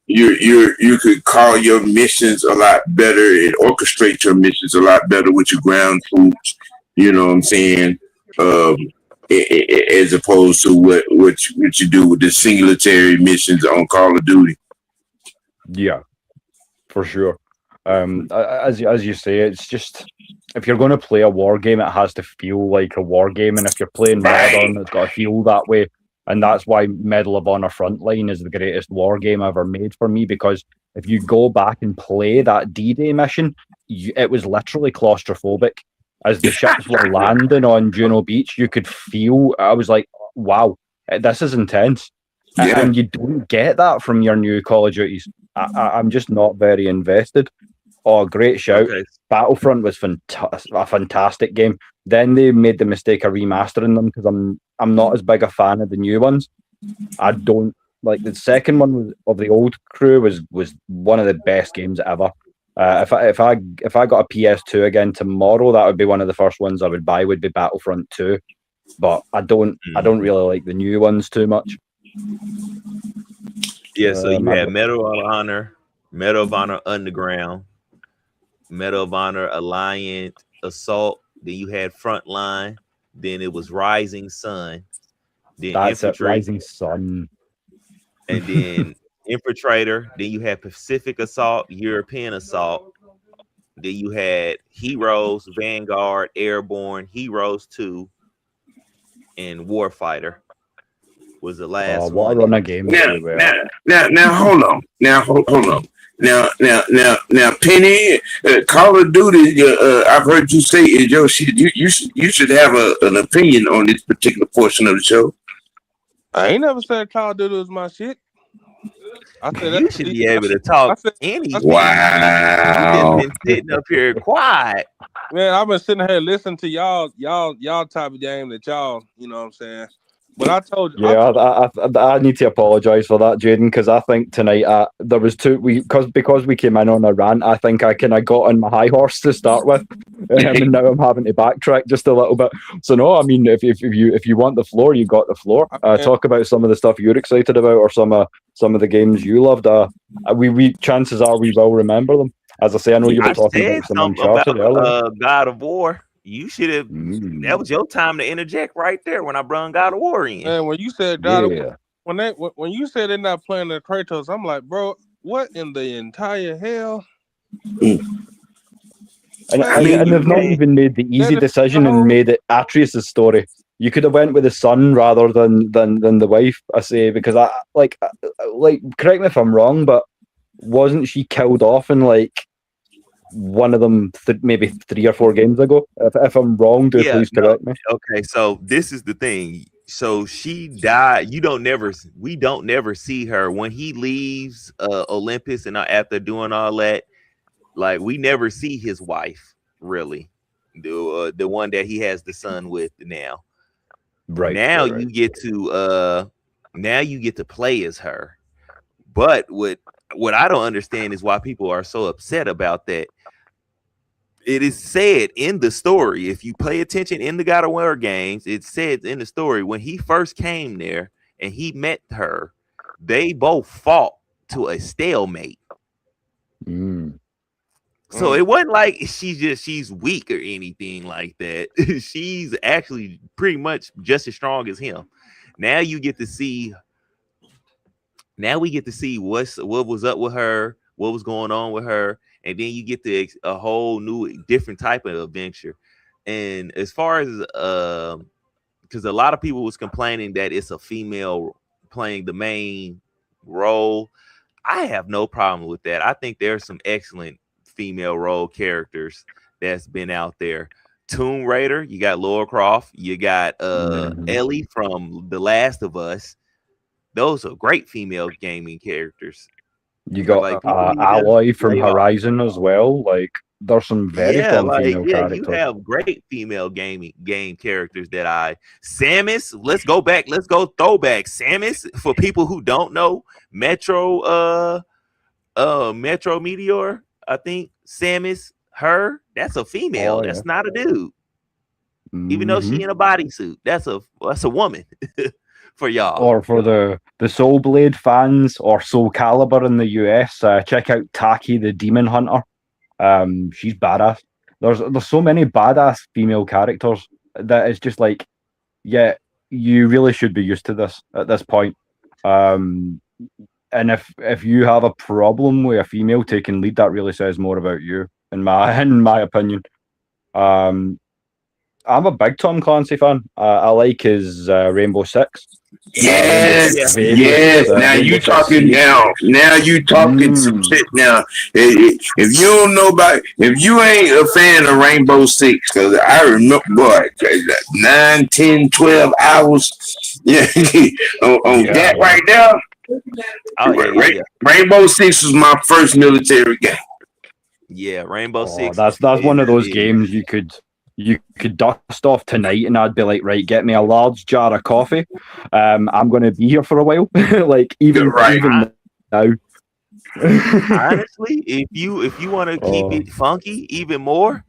S2: You could call your missions a lot better and orchestrate your missions a lot better with your ground troops. You know what I'm saying? As opposed to what you do with the singletary missions on Call of Duty.
S1: Yeah, for sure. As you say, it's just if you're going to play a war game, it has to feel like a war game, and if you're playing modern, it's got to feel that way. And that's why Medal of Honor Frontline is the greatest war game ever made for me, because if you go back and play that D-Day mission, it was literally claustrophobic. As the ships were landing on Juno Beach, you could feel, I was like, wow, this is intense. Yeah. And you don't get that from your new Call of Duties. I'm just not very invested. Oh, great shout. Okay. Battlefront was a fantastic game. Then they made the mistake of remastering them because I'm not as big a fan of the new ones. I don't like the second one of the old crew was one of the best games ever. If I got a PS2 again tomorrow, that would be one of the first ones I would buy. Would be Battlefront 2, but I don't really like the new ones too much.
S3: Yeah, so you had Medal of Honor Underground, Medal of Honor Alliant Assault. Then you had Frontline. Then it was Rising Sun. Then
S1: that's
S3: Infantry,
S1: Rising Sun,
S3: and then Infiltrator. Then you had Pacific Assault, European Assault. Then you had Heroes, Vanguard, Airborne, Heroes 2, and Warfighter. was the last
S1: What a
S3: one.
S1: run of games
S2: Now,
S1: we were.
S2: now, hold on. Hold on. Now, Penny, Call of Duty. I've heard you say is your shit. You should have an opinion on this particular portion of the show.
S4: I ain't never said Call of Duty was my shit. I said
S3: You should be able to talk anything.
S2: Wow.
S3: You just been sitting up here quiet.
S4: Man, I've been sitting here listening to y'all type of game that y'all, you know what I'm saying. But I told you,
S1: Yeah, I need to apologise for that, Jaden, because I think tonight there was because we came in on a rant. I think I kind of got on my high horse to start with, and now I'm having to backtrack just a little bit. So no, I mean, if you want the floor, you got the floor. Talk about some of the stuff you're excited about, or some of the games you loved. We chances are we will remember them. As I say, I know you were talking about some Uncharted earlier.
S3: God of War. You should have. That was your time to interject right there when I brung God of War in.
S4: Man, when you said God of War, when you said they're not playing the Kratos, I'm like, bro, what in the entire hell?
S1: And they've not even made the easy decision and made it Atreus' story. You could have went with the son rather than the wife. I say, because I like correct me if I'm wrong, but wasn't she killed off in like one of them maybe 3 or 4 games ago? If I'm wrong, please correct me.
S3: Okay, so this is the thing. So she died. We don't never see her when he leaves Olympus, and after doing all that, like we never see his wife really, the one that he has the son with now.
S1: Right
S3: now,
S1: right.
S3: you get to play as her. But what I don't understand is why people are so upset about that. It is said in the story, if you pay attention in the God of War games, it says in the story when he first came there and he met her, they both fought to a stalemate. So it wasn't like she's weak or anything like that. She's actually pretty much just as strong as him. Now we get to see what was up with her, what was going on with her, and then you get to a whole new different type of adventure. And as far as because a lot of people was complaining that it's a female playing the main role, I have no problem with that. I think there's some excellent female role characters that's been out there. Tomb Raider, you got Lara Croft, you got Ellie from The Last of Us. Those are great female gaming characters.
S1: You got Aloy from Horizon as well. Like there's some very strong female characters.
S3: You have great female game characters that Samus. Let's go back. Let's go throwback. Samus, for people who don't know, Metro Meteor. I think Samus, that's a female. That's not a dude. Even though she in a bodysuit, that's a woman. For y'all,
S1: or for the Soul Blade fans or Soul Calibur in the US, check out Taki the Demon Hunter. She's badass. There's so many badass female characters that it's just like, yeah, you really should be used to this at this point. And if you have a problem with a female taking lead, that really says more about you, in my opinion. I'm a big Tom Clancy fan. I like his Rainbow Six.
S2: Yes. Now you talking some shit. Now, if you don't know if you ain't a fan of Rainbow Six, because I remember, boy, 9, 10, 12 hours, that right there. Rainbow Six was my first military game.
S3: Yeah, Rainbow Six.
S1: That's one of those games you could dust off tonight, and I'd be like, right, get me a large jar of coffee. I'm going to be here for a while. Like even now.
S3: Honestly, if you want to keep it funky even more,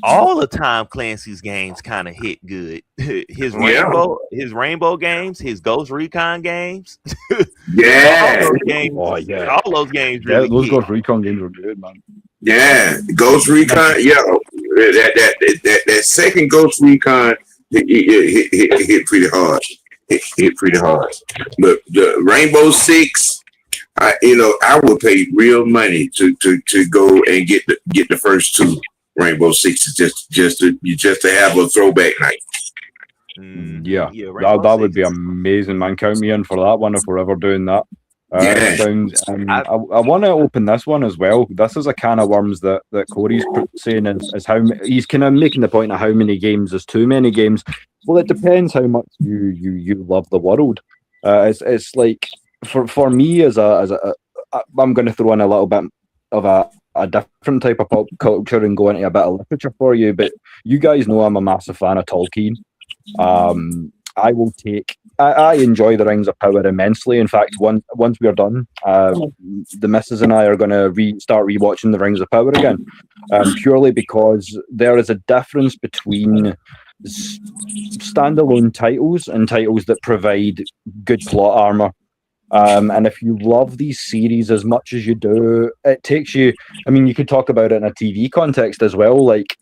S3: all the Tom Clancy's games kind of hit good. His Rainbow games, his Ghost Recon games.
S2: Yeah.
S3: All those games really
S1: those Ghost Recon games were good, man.
S2: Yeah, Ghost Recon. That second Ghost Recon hit pretty hard. Hit pretty hard. But the Rainbow Six, I would pay real money to go and get the first 2 Rainbow Sixes just to have a throwback night.
S1: Yeah,
S3: Rainbow
S1: that would be
S3: Six.
S1: amazing, man. Count me in for that one if we're ever doing that.
S2: Yeah.
S1: Sounds.
S3: I-
S1: I want to open this one as well. This is a can of worms that Corey's saying is how he's kind of making the point of how many games is too many games. Well, it depends how much you love the world. It's like for me I'm going to throw in a little bit of a different type of pop culture and go into a bit of literature for you. But you guys know I'm a massive fan of Tolkien. I will take. I enjoy the Rings of Power immensely. In fact, once we're done, the missus and I are going to start rewatching the Rings of Power again, purely because there is a difference between standalone titles and titles that provide good plot armor. And if you love these series as much as you do, it takes you. I mean, you could talk about it in a TV context as well. Like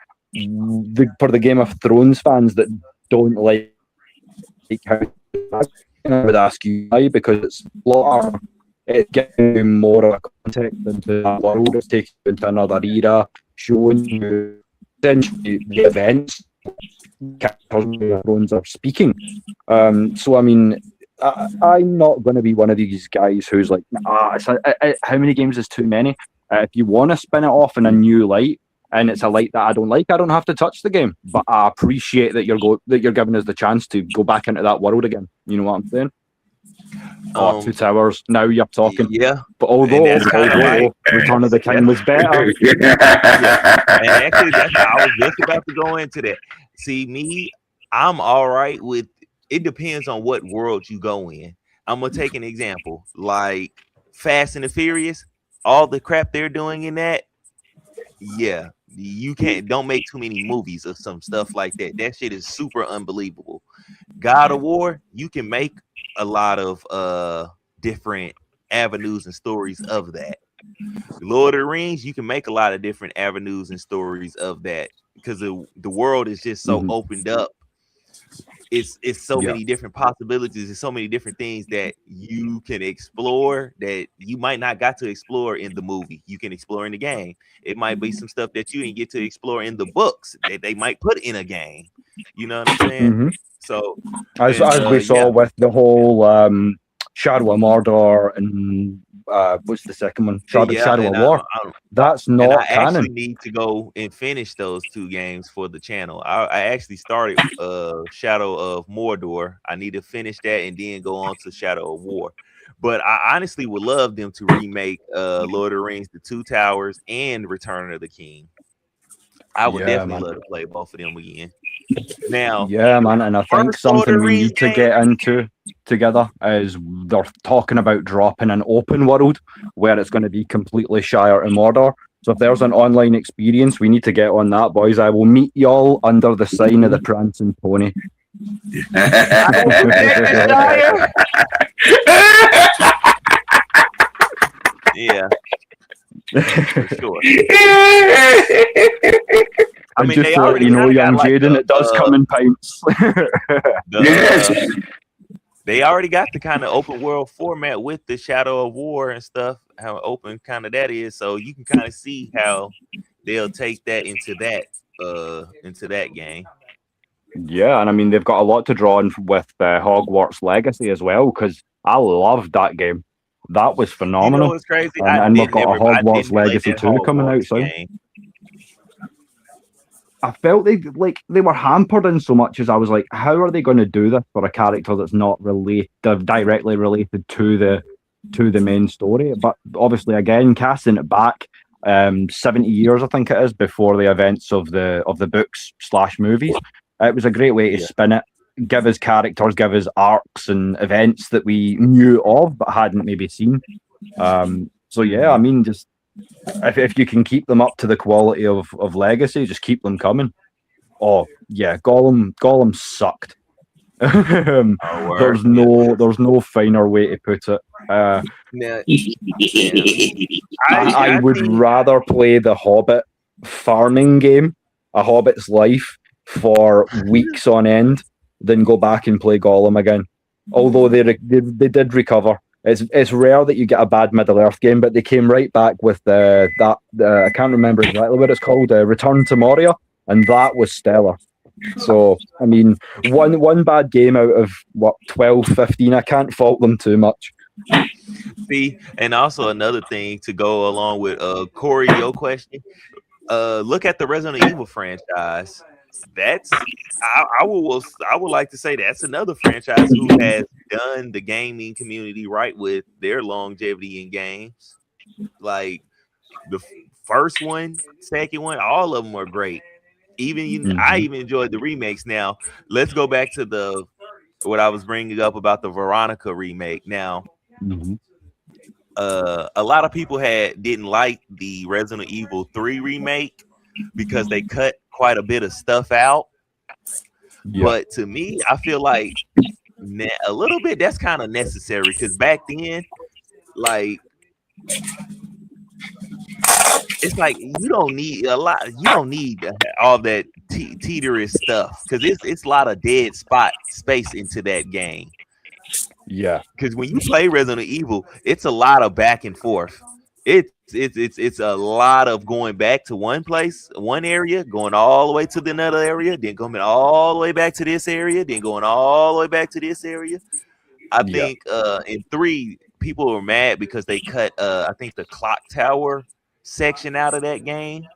S1: for the Game of Thrones fans that don't like how, I would ask you why, because it's plot armor. It's giving you more of a context into that world. It's taking you into another era, showing you essentially the events characters are speaking. So I mean, I'm not going to be one of these guys who's like, how many games is too many? If you want to spin it off in a new light, and it's a light that I don't like, I don't have to touch the game. But I appreciate that you're giving us the chance to go back into that world again. You know what I'm saying? Two Towers. Now you're talking.
S3: Yeah.
S1: But although Return of the King was better.
S3: Yeah. And actually, I was just about to go into that. See, me, I'm all right with. It depends on what world you go in. I'm gonna take an example, like Fast and the Furious. All the crap they're doing in that. Yeah, you don't make too many movies of some stuff like that. That shit is super unbelievable. God of War, you can make a lot of different avenues and stories of that. Lord of the Rings, you can make a lot of different avenues and stories of that because the world is just so opened up. It's so many different possibilities and so many different things that you can explore that you might not got to explore in the movie. You can explore in the game. It might be some stuff that you didn't get to explore in the books that they might put in a game. You know what I'm saying? So
S1: as we saw with the whole Shadow of Mordor and what's the second one? Shadow of War. That's not canon.
S3: I actually need to go and finish those two games for the channel. I actually started Shadow of Mordor. I need to finish that and then go on to Shadow of War. But I honestly would love them to remake Lord of the Rings, The Two Towers, and Return of the King. I would definitely love to play both of them again. Now,
S1: man, and I think something we need to get into together is they're talking about dropping an open world where it's going to be completely Shire and Mordor. So if there's an online experience, we need to get on that, boys. I will meet y'all under the sign of the Prancing Pony.
S3: Yeah. For sure.
S1: I mean, just so you know, young Jaden, it does come in pints.
S3: They already got the kind of open world format with the Shadow of War and stuff, how open kind of that is. So you can kind of see how they'll take that into that game.
S1: Yeah, and I mean, they've got a lot to draw on with Hogwarts Legacy as well, because I loved that game. That was phenomenal.
S3: You know, it's crazy.
S1: And we've got a Hogwarts Legacy 2 coming out soon. I felt they were hampered in so much as I was like, how are they going to do this for a character that's not directly related to the main story? But obviously, again, casting it back 70 years, I think it is, before the events of the books / movies. It was a great way to spin it, give us characters, give us arcs and events that we knew of but hadn't maybe seen. So yeah, I mean, just if you can keep them up to the quality of Legacy, just keep them coming. Oh yeah, Gollum sucked. There's no finer way to put it. I would rather play the Hobbit farming game, A Hobbit's Life, for weeks on end than go back and play Gollum again. Although they did recover. It's rare that you get a bad Middle Earth game, but they came right back with I can't remember exactly what it's called, Return to Moria, and that was stellar. So, I mean, one bad game out of, 12, 15, I can't fault them too much.
S3: See, and also another thing to go along with Corey, your question. Look at the Resident Evil franchise. That's I would like to say that's another franchise who has done the gaming community right with their longevity in games. Like the first one, second one, all of them are great. I even enjoyed the remakes. Now let's go back to what I was bringing up about the Veronica remake. Now, a lot of people didn't like the Resident Evil 3 remake because they cut quite a bit of stuff out. Yeah. But to me, I feel like a little bit that's kind of necessary because back then, like, it's like you don't need a lot. You don't need all that teeterous stuff because it's a lot of dead space into that game.
S1: Yeah,
S3: because when you play Resident Evil, it's a lot of back and forth. It's a lot of going back to one place, one area, going all the way to the another area, then coming all the way back to this area, then going all the way back to this area. I think in 3, people were mad because they cut I think the clock tower section out of that game.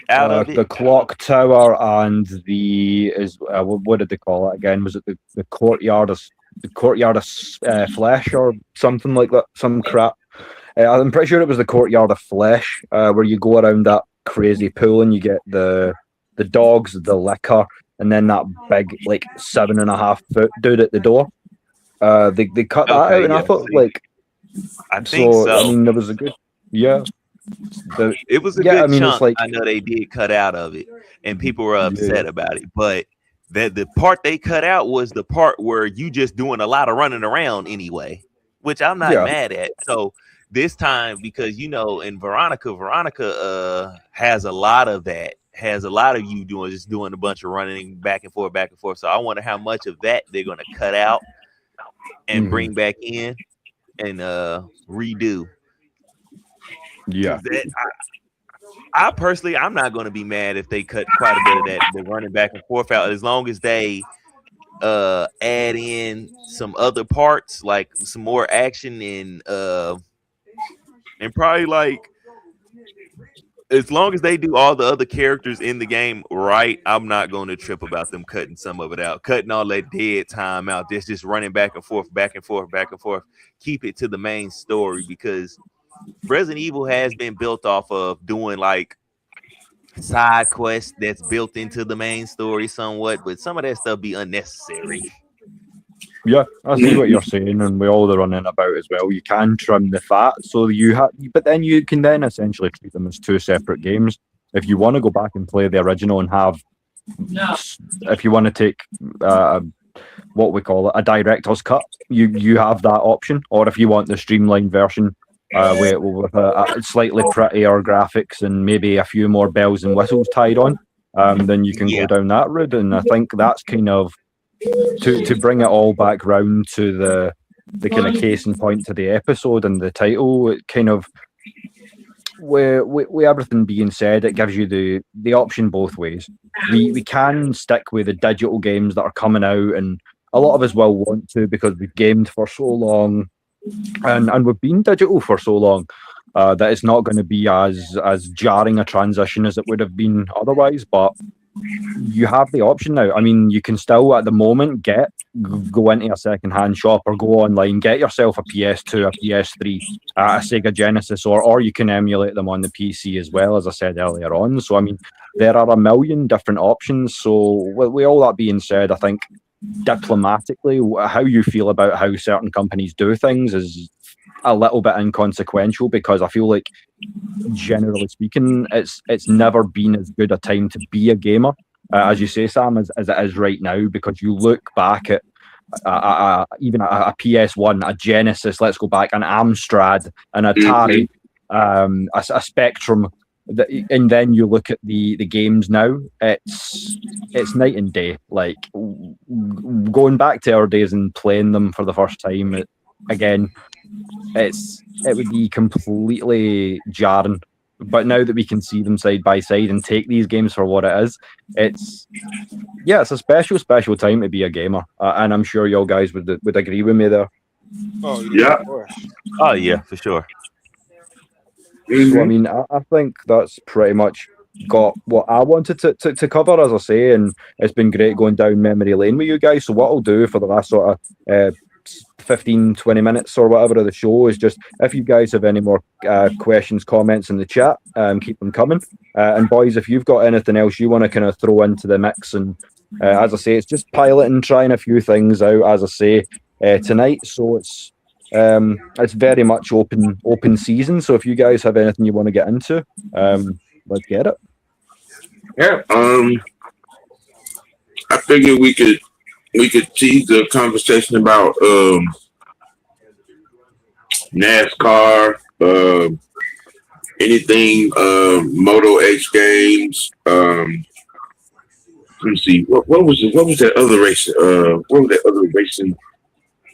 S1: The clock tower and what did they call it again? Was it the courtyard of flesh or something like that? Some crap. I'm pretty sure it was the courtyard of flesh, where you go around that crazy pool and you get the dogs, the liquor, and then that big 7.5 foot dude at the door. They cut that out, and I thought
S3: I think so.
S1: I mean, there was a good
S3: it was a good chunk. I know they did cut out of it, and people were upset about it, but the part they cut out was the part where you just doing a lot of running around anyway, which I'm not mad at. So this time, because in Veronica has a lot of that, has a lot of you doing a bunch of running back and forth. So I wonder how much of that they're gonna cut out and bring back in and redo.
S1: Yeah.
S3: I personally, I'm not going to be mad if they cut quite a bit of that, the running back and forth out, as long as they add in some other parts, like some more action and probably as long as they do all the other characters in the game right, I'm not going to trip about them cutting some of it out, cutting all that dead time out. This just running back and forth. Keep it to the main story, because Resident Evil has been built off of doing side quests that's built into the main story somewhat, but some of that stuff be unnecessary.
S1: Yeah, I see what you're saying, and with all the running about as well, you can trim the fat, so but then you can essentially treat them as 2 separate games. If you want to go back and play the original and if you want to take what we call it, a director's cut, you have that option, or if you want the streamlined version, with a slightly prettier graphics and maybe a few more bells and whistles tied on, then you can go down that route. And I think that's kind of to bring it all back round to the kind of case in point to the episode and the title. It kind of, with everything being said, it gives you the option both ways. We can stick with the digital games that are coming out, and a lot of us will want to, because we've gamed for so long. And we've been digital for so long that it's not going to be as jarring a transition as it would have been otherwise. But you have the option now. I mean, you can still at the moment go into a second-hand shop or go online, get yourself a PS2, a PS3, a Sega Genesis, or you can emulate them on the PC as well, as I said earlier on. So I mean, there are a million different options. So with all that being said, I think diplomatically, how you feel about how certain companies do things is a little bit inconsequential, because I feel like, generally speaking, it's never been as good a time to be a gamer, as you say, Sam, as it is right now, because you look back at even a PS1, a Genesis, let's go back, an Amstrad, an Atari, a Spectrum, and then you look at the games now, it's night and day. Like, going back to our days and playing them for the first time, it would be completely jarring But now that we can see them side by side and take these games for what it is, it's a special time to be a gamer, and I'm sure y'all guys would agree with me there.
S4: Oh yeah, of course.
S3: Oh yeah, for sure.
S1: So I mean, I think that's pretty much got what I wanted to cover, as I say, and it's been great going down memory lane with you guys. So what I'll do for the last sort of 15-20 minutes or whatever of the show is just, if you guys have any more questions, comments in the chat, keep them coming. And boys, if you've got anything else you want to kind of throw into the mix, and as I say, it's just piloting, trying a few things out, as I say, tonight. So it's very much open season. So if you guys have anything you want to get into, let's get it.
S2: Yeah. I figured we could tease the conversation about NASCAR, anything Moto X Games. Let me see. What was that other race? What was that other racing?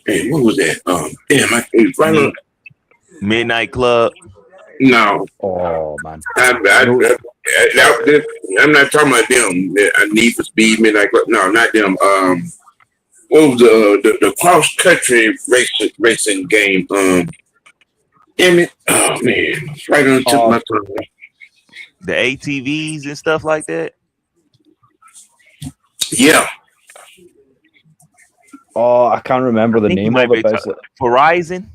S2: Hey, what was that? It's right on.
S3: Midnight Club.
S2: No.
S1: Oh man.
S2: I'm not talking about them. Need for Speed, Midnight Club. No, not them. What was the cross country racing game? Damn it! Oh man, right on the tip of my tongue.
S3: The ATVs and stuff like that.
S2: Yeah.
S1: Oh, I can't remember the name of it.
S3: Horizon.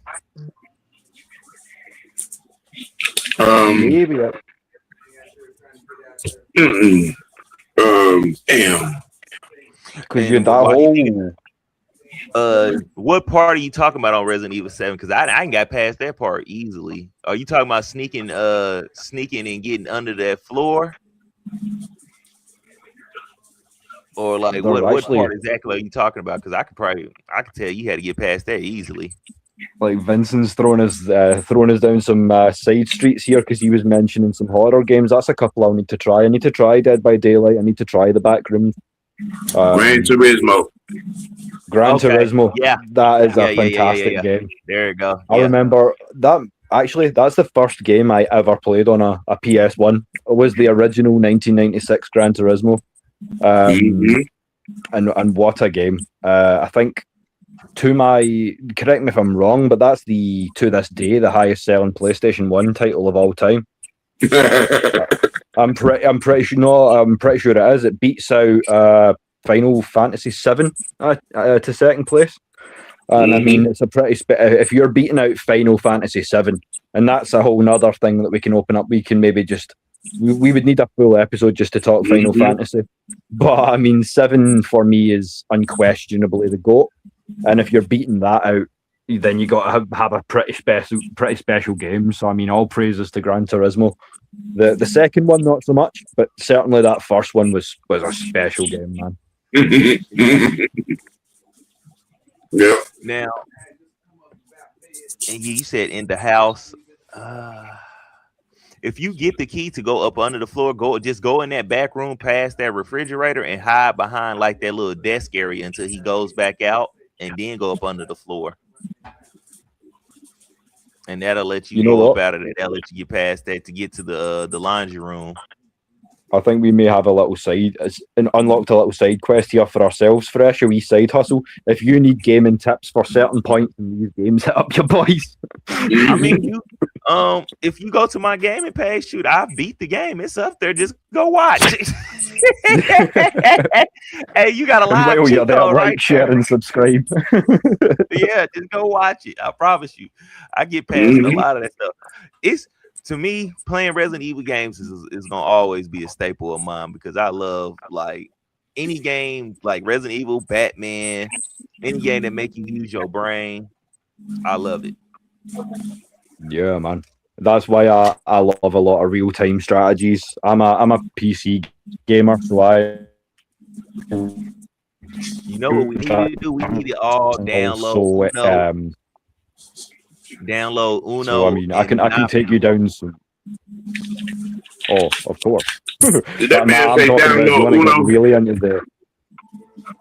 S1: Maybe.
S2: Damn.
S1: Because you're that whole.
S3: What part are you talking about on Resident Evil 7? Because I ain't got past that part easily. Are you talking about sneaking and getting under that floor? Or like what part exactly are you talking about? Because I could tell you had to get past that easily.
S1: Like Vincent's throwing us down some side streets here because he was mentioning some horror games. That's a couple I'll need to try. I need to try Dead by Daylight. I need to try The Backroom.
S2: Gran Turismo.
S1: Turismo.
S3: Yeah,
S1: that is a fantastic game.
S3: There you go.
S1: I remember that. Actually, that's the first game I ever played on a PS1. It was the original 1996 Gran Turismo. And what a game. I think, correct me if I'm wrong, but that's to this day the highest selling PlayStation 1 title of all time. I'm pretty sure it is. It beats out Final Fantasy 7 to second place. And I mean, it's a pretty if you're beating out Final Fantasy 7, and that's a whole nother thing that we can open up. We can maybe just we would need a full episode just to talk Final Fantasy. But I mean, 7 for me is unquestionably the GOAT. And if you're beating that out, then you got to have a pretty special game. So I mean, all praises to Gran Turismo. The second one not so much, but certainly that first one was a special game, man.
S2: Yeah.
S3: Now, and you said in the house. If you get the key to go up under the floor, go in that back room past that refrigerator and hide behind like that little desk area until he goes back out, and then go up under the floor. And that'll let you go up out of it. That'll let you get past that to get to the laundry room.
S1: I think we may have unlocked a little side quest here for ourselves, Fresh, a wee side hustle. If you need gaming tips for certain points in these games, hit up your boys.
S3: I mean, if you go to my gaming page, shoot, I beat the game. It's up there. Just go watch it. Hey, you got a live cheat code, right?
S1: Like, share, and subscribe.
S3: Yeah, just go watch it. I promise you. I get past a lot of that stuff. To me, playing Resident Evil games is gonna always be a staple of mine because I love like any game like Resident Evil, Batman, any game that make you use your brain. I love it.
S1: Yeah, man. That's why I love a lot of real-time strategies. I'm a PC gamer, so
S3: you know what we need to do? We need it all download. Download Uno.
S1: So I mean, I can take you down some. Oh, of course.
S2: Did that man say download Uno?
S1: Really into the.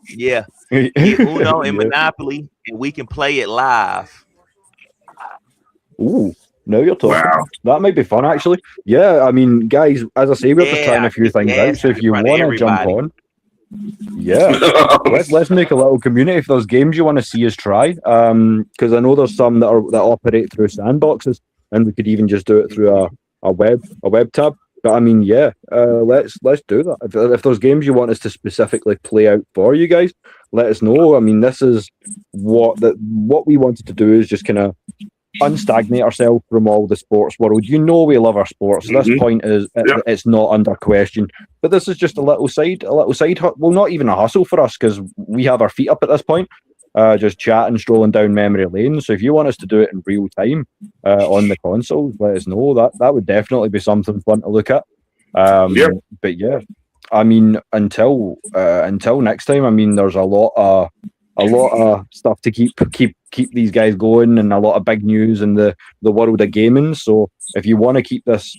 S3: Yeah, get Uno and Monopoly, and we can play it live.
S1: Ooh, Now you're talking.
S2: Wow.
S1: That might be fun, actually. Yeah, I mean, guys, as I say, we're just trying a few things out. So if you want to jump on, yeah, let's make a little community. If there's games you want to see us try, because I know there's some that operate through sandboxes, and we could even just do it through a web tab. But I mean, yeah, let's do that. If there's games you want us to specifically play out for you guys, let us know. I mean, this is what we wanted to do is just kind of unstagnate ourselves from all the sports world. You know, we love our sports. So this point is it's not under question. But this is just a little side. Well, not even a hustle for us because we have our feet up at this point. Just chatting, strolling down memory lane. So if you want us to do it in real time on the consoles, let us know. That would definitely be something fun to look at. But yeah, I mean, until next time, I mean, there's a lot of stuff to keep these guys going, and a lot of big news in the world of gaming. So if you want to keep this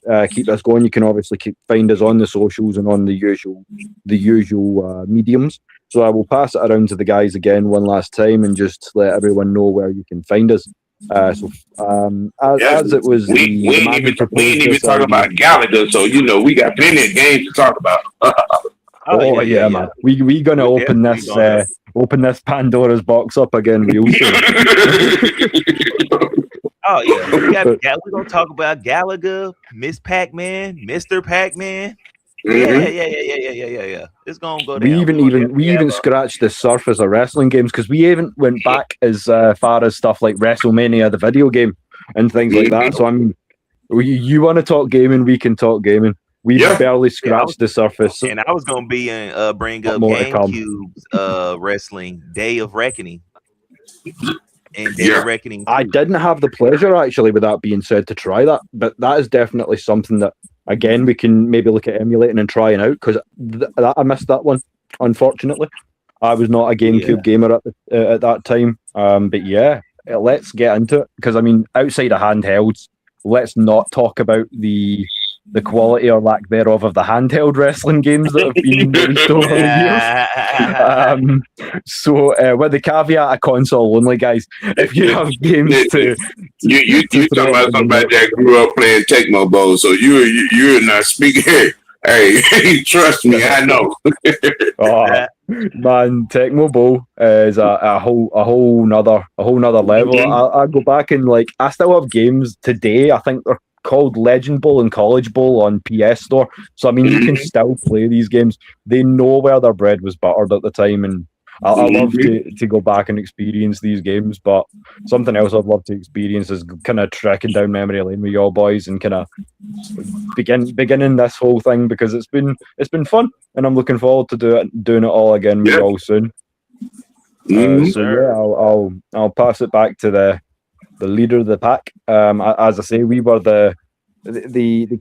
S1: going, you can obviously find us on the socials and on the usual mediums. So I will pass it around to the guys again one last time and just let everyone know where you can find us. As it was,
S2: we ain't even talking about Galaga, so you know we got plenty of games to talk about.
S1: Yeah, man. We gonna open this Pandora's box up again real soon.
S3: Oh yeah, we're gonna talk about Galaga, Miss Pac-Man, Mr. Pac-Man. Yeah. It's gonna go down.
S1: We even scratched the surface of wrestling games because we haven't went back as far as stuff like WrestleMania, the video game, and things like that. So I mean, you want to talk gaming, we can talk gaming. We barely scratched the surface.
S3: And I was gonna bring up Gamecube's wrestling Day of Reckoning. And Day of Reckoning 2.
S1: I didn't have the pleasure, actually, with that being said, to try that, but that is definitely something that, again, we can maybe look at emulating and trying out, because I missed that one, unfortunately. I was not a GameCube gamer at that time, but yeah, let's get into it, because, I mean, outside of handhelds, let's not talk about the quality or lack thereof of the handheld wrestling games that have been released over the years. So with the caveat of console only, guys, if you have games to
S2: you talking about somebody that grew up playing Tecmo Bowl, so you're not speaking. Hey, trust me, I know.
S1: Man, Tecmo Bowl is a whole nother level. I go back and I still have games today. I think they're called Legend Bowl and College Bowl on PS Store. So, I mean, you can still play these games. They know where their bread was buttered at the time, and I love to go back and experience these games. But something else I'd love to experience is kind of trekking down memory lane with y'all boys and kind of beginning this whole thing, because it's been fun, and I'm looking forward to doing it all again with y'all soon. So yeah, I'll pass it back to the leader of the pack. As I say, we were the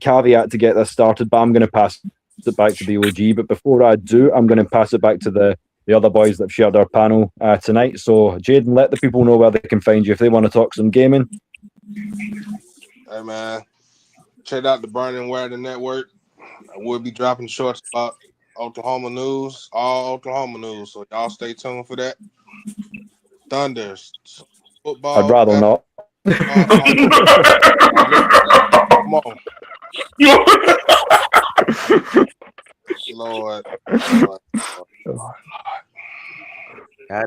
S1: caveat to get this started, but I'm going to pass it back to the OG. But before I do, I'm going to pass it back to the other boys that have shared our panel tonight. So, Jaden, let the people know where they can find you if they want to talk some gaming.
S4: Hey, man. Check out the Burning Weather Network. I will be dropping shorts about Oklahoma news, all Oklahoma news. So, y'all stay tuned for that. Thunders. Football.
S1: I'd rather not.
S4: Come on. Lord.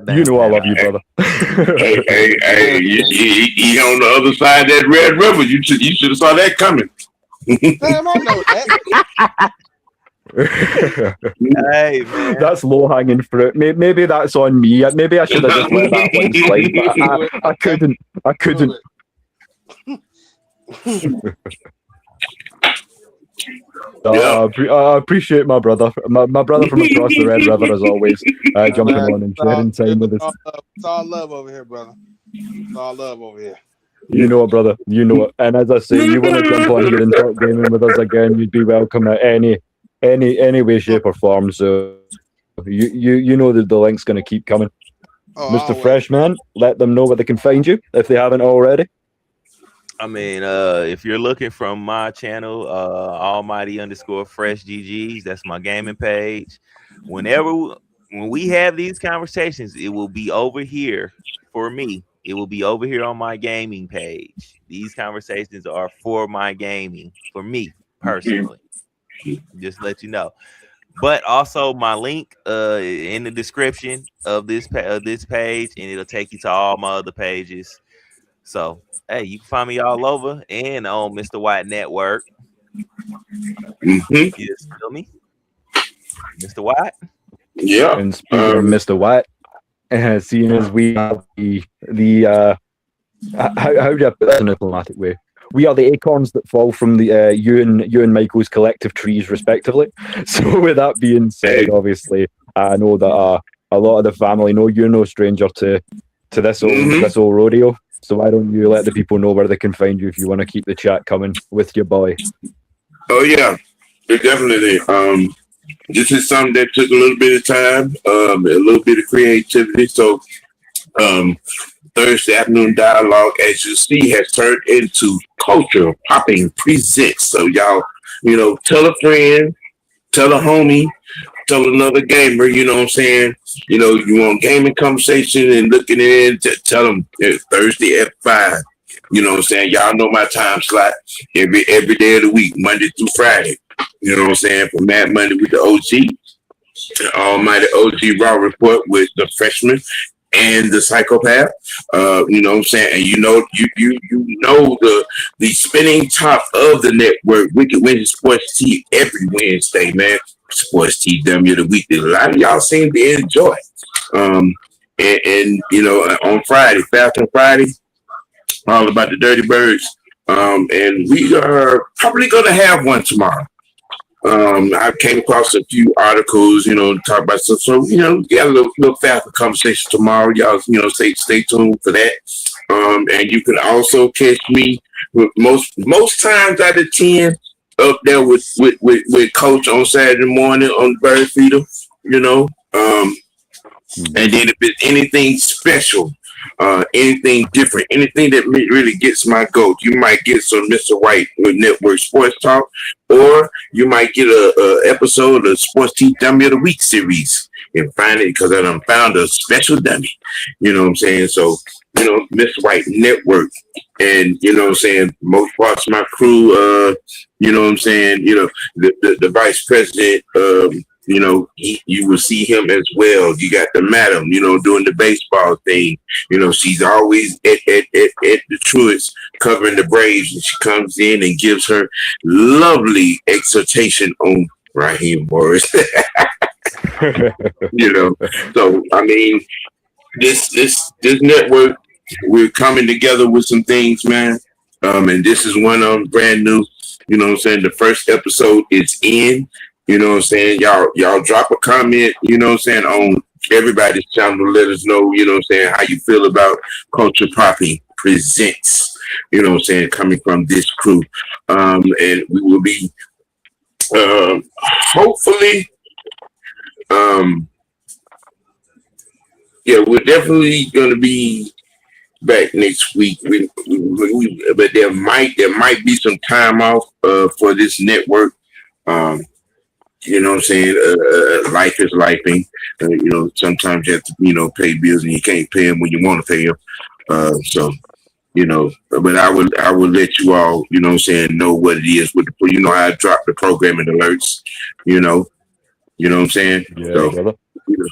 S1: You know I love you, brother.
S2: hey, you on the other side of that Red River. You should have saw that coming.
S4: Damn, I know that.
S3: Hey, man.
S1: That's low hanging fruit. Maybe that's on me. Maybe I should have just let that one slide, but I couldn't. I appreciate my brother from across the Red River, as always, jumping on and sharing time with us.
S4: It's all love over here, brother. It's all love over here.
S1: You know it, brother. You know it. And as I say, you want to jump on here and talk gaming with us again, you'd be welcome at any way, shape, or form. So you know that the link's going to keep coming. Mr. Freshman, let them know where they can find you if they haven't already.
S3: I mean, if you're looking from my channel, Almighty_FreshGGs, that's my gaming page. When we have these conversations, it will be over here for me it will be over here on my gaming page. These conversations are for my gaming, for me personally. Just let you know. But also my link in the description of this page, and it'll take you to all my other pages. So hey, you can find me all over and on Mr. White Network.
S2: Mm-hmm.
S3: You just feel me, Mr. White?
S2: Yeah.
S1: And speaking of Mr. White, seeing as we have the how do I put that in a diplomatic way? We are the acorns that fall from the you and Michael's collective trees, respectively. So, with that being said, obviously, I know that a lot of the family know you're no stranger to this old rodeo. So, why don't you let the people know where they can find you if you want to keep the chat coming with your boy?
S2: Oh yeah, definitely. This is something that took a little bit of time, a little bit of creativity. So, Thursday afternoon dialogue, as you see, has turned into Culture Popping Presents. So y'all, tell a friend, tell a homie, tell another gamer, you know what I'm saying? You want gaming conversation and looking in, tell them Thursday at 5. You know what I'm saying? Y'all know my time slot every day of the week, Monday through Friday. You know what I'm saying? From Mad Monday with the OG, the Almighty OG Raw Report with the freshman and the psychopath. You know what I'm saying? And you know the spinning top of the network, Wicked Wednesday Sports Tea, every Wednesday, man. Sports Tea W of the week that a lot of y'all seem to enjoy. And on Friday, Fashion Friday, all about the Dirty Birds. And we are probably gonna have one tomorrow. I came across a few articles, talk about stuff. So, we got a little faster conversation tomorrow. Y'all, stay tuned for that. And you can also catch me with most times out of 10 up there with Coach on Saturday morning on the Bird Feeder, and then if it's anything special, anything different, anything that really gets my goat, you might get some Mr. White with Network Sports Talk, or you might get a episode of Sports Tea Dummy of the Week series and find it because I done found a special dummy. You know what I'm saying? So, Mr. White Network, and most parts of my crew, you know what I'm saying? The vice president, you will see him as well. You got the madam, doing the baseball thing. She's always at the Truist covering the Braves, and she comes in and gives her lovely exhortation on Raheem Morris. So I mean, this network, we're coming together with some things, man. And this is one of them brand new. You know what I'm saying? The first episode is in. You know what I'm saying? Y'all drop a comment, on everybody's channel. Let us know, how you feel about Culture Popping Presents, coming from this crew. And we will be hopefully, we're definitely going to be back next week. But there might be some time off for this network. You know what I'm saying? Life is lifing. Sometimes you have to, pay bills and you can't pay them when you want to pay them. So, but I will let you all, know what it is with how I drop the programming alerts, you know what I'm saying?
S1: Yeah, so, brother.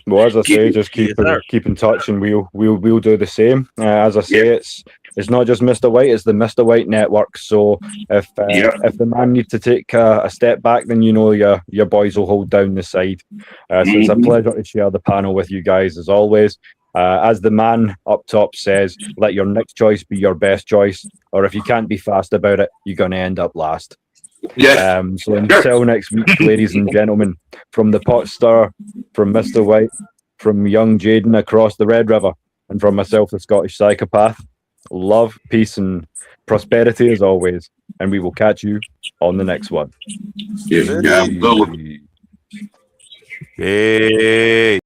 S1: Well, as I say, just keep in touch, and we'll do the same. As I say, it's not just Mr. White; it's the Mr. White Network. So if the man needs to take a step back, then your boys will hold down the side. So it's a pleasure to share the panel with you guys as always. As the man up top says, let your next choice be your best choice, or if you can't be fast about it, you're going to end up last. So until next week, ladies and gentlemen, from the pot star, from Mr. White, from young Jaden across the Red River, and from myself, the Scottish psychopath, love, peace, and prosperity as always. And we will catch you on the next one.
S2: Yeah.
S3: Hey.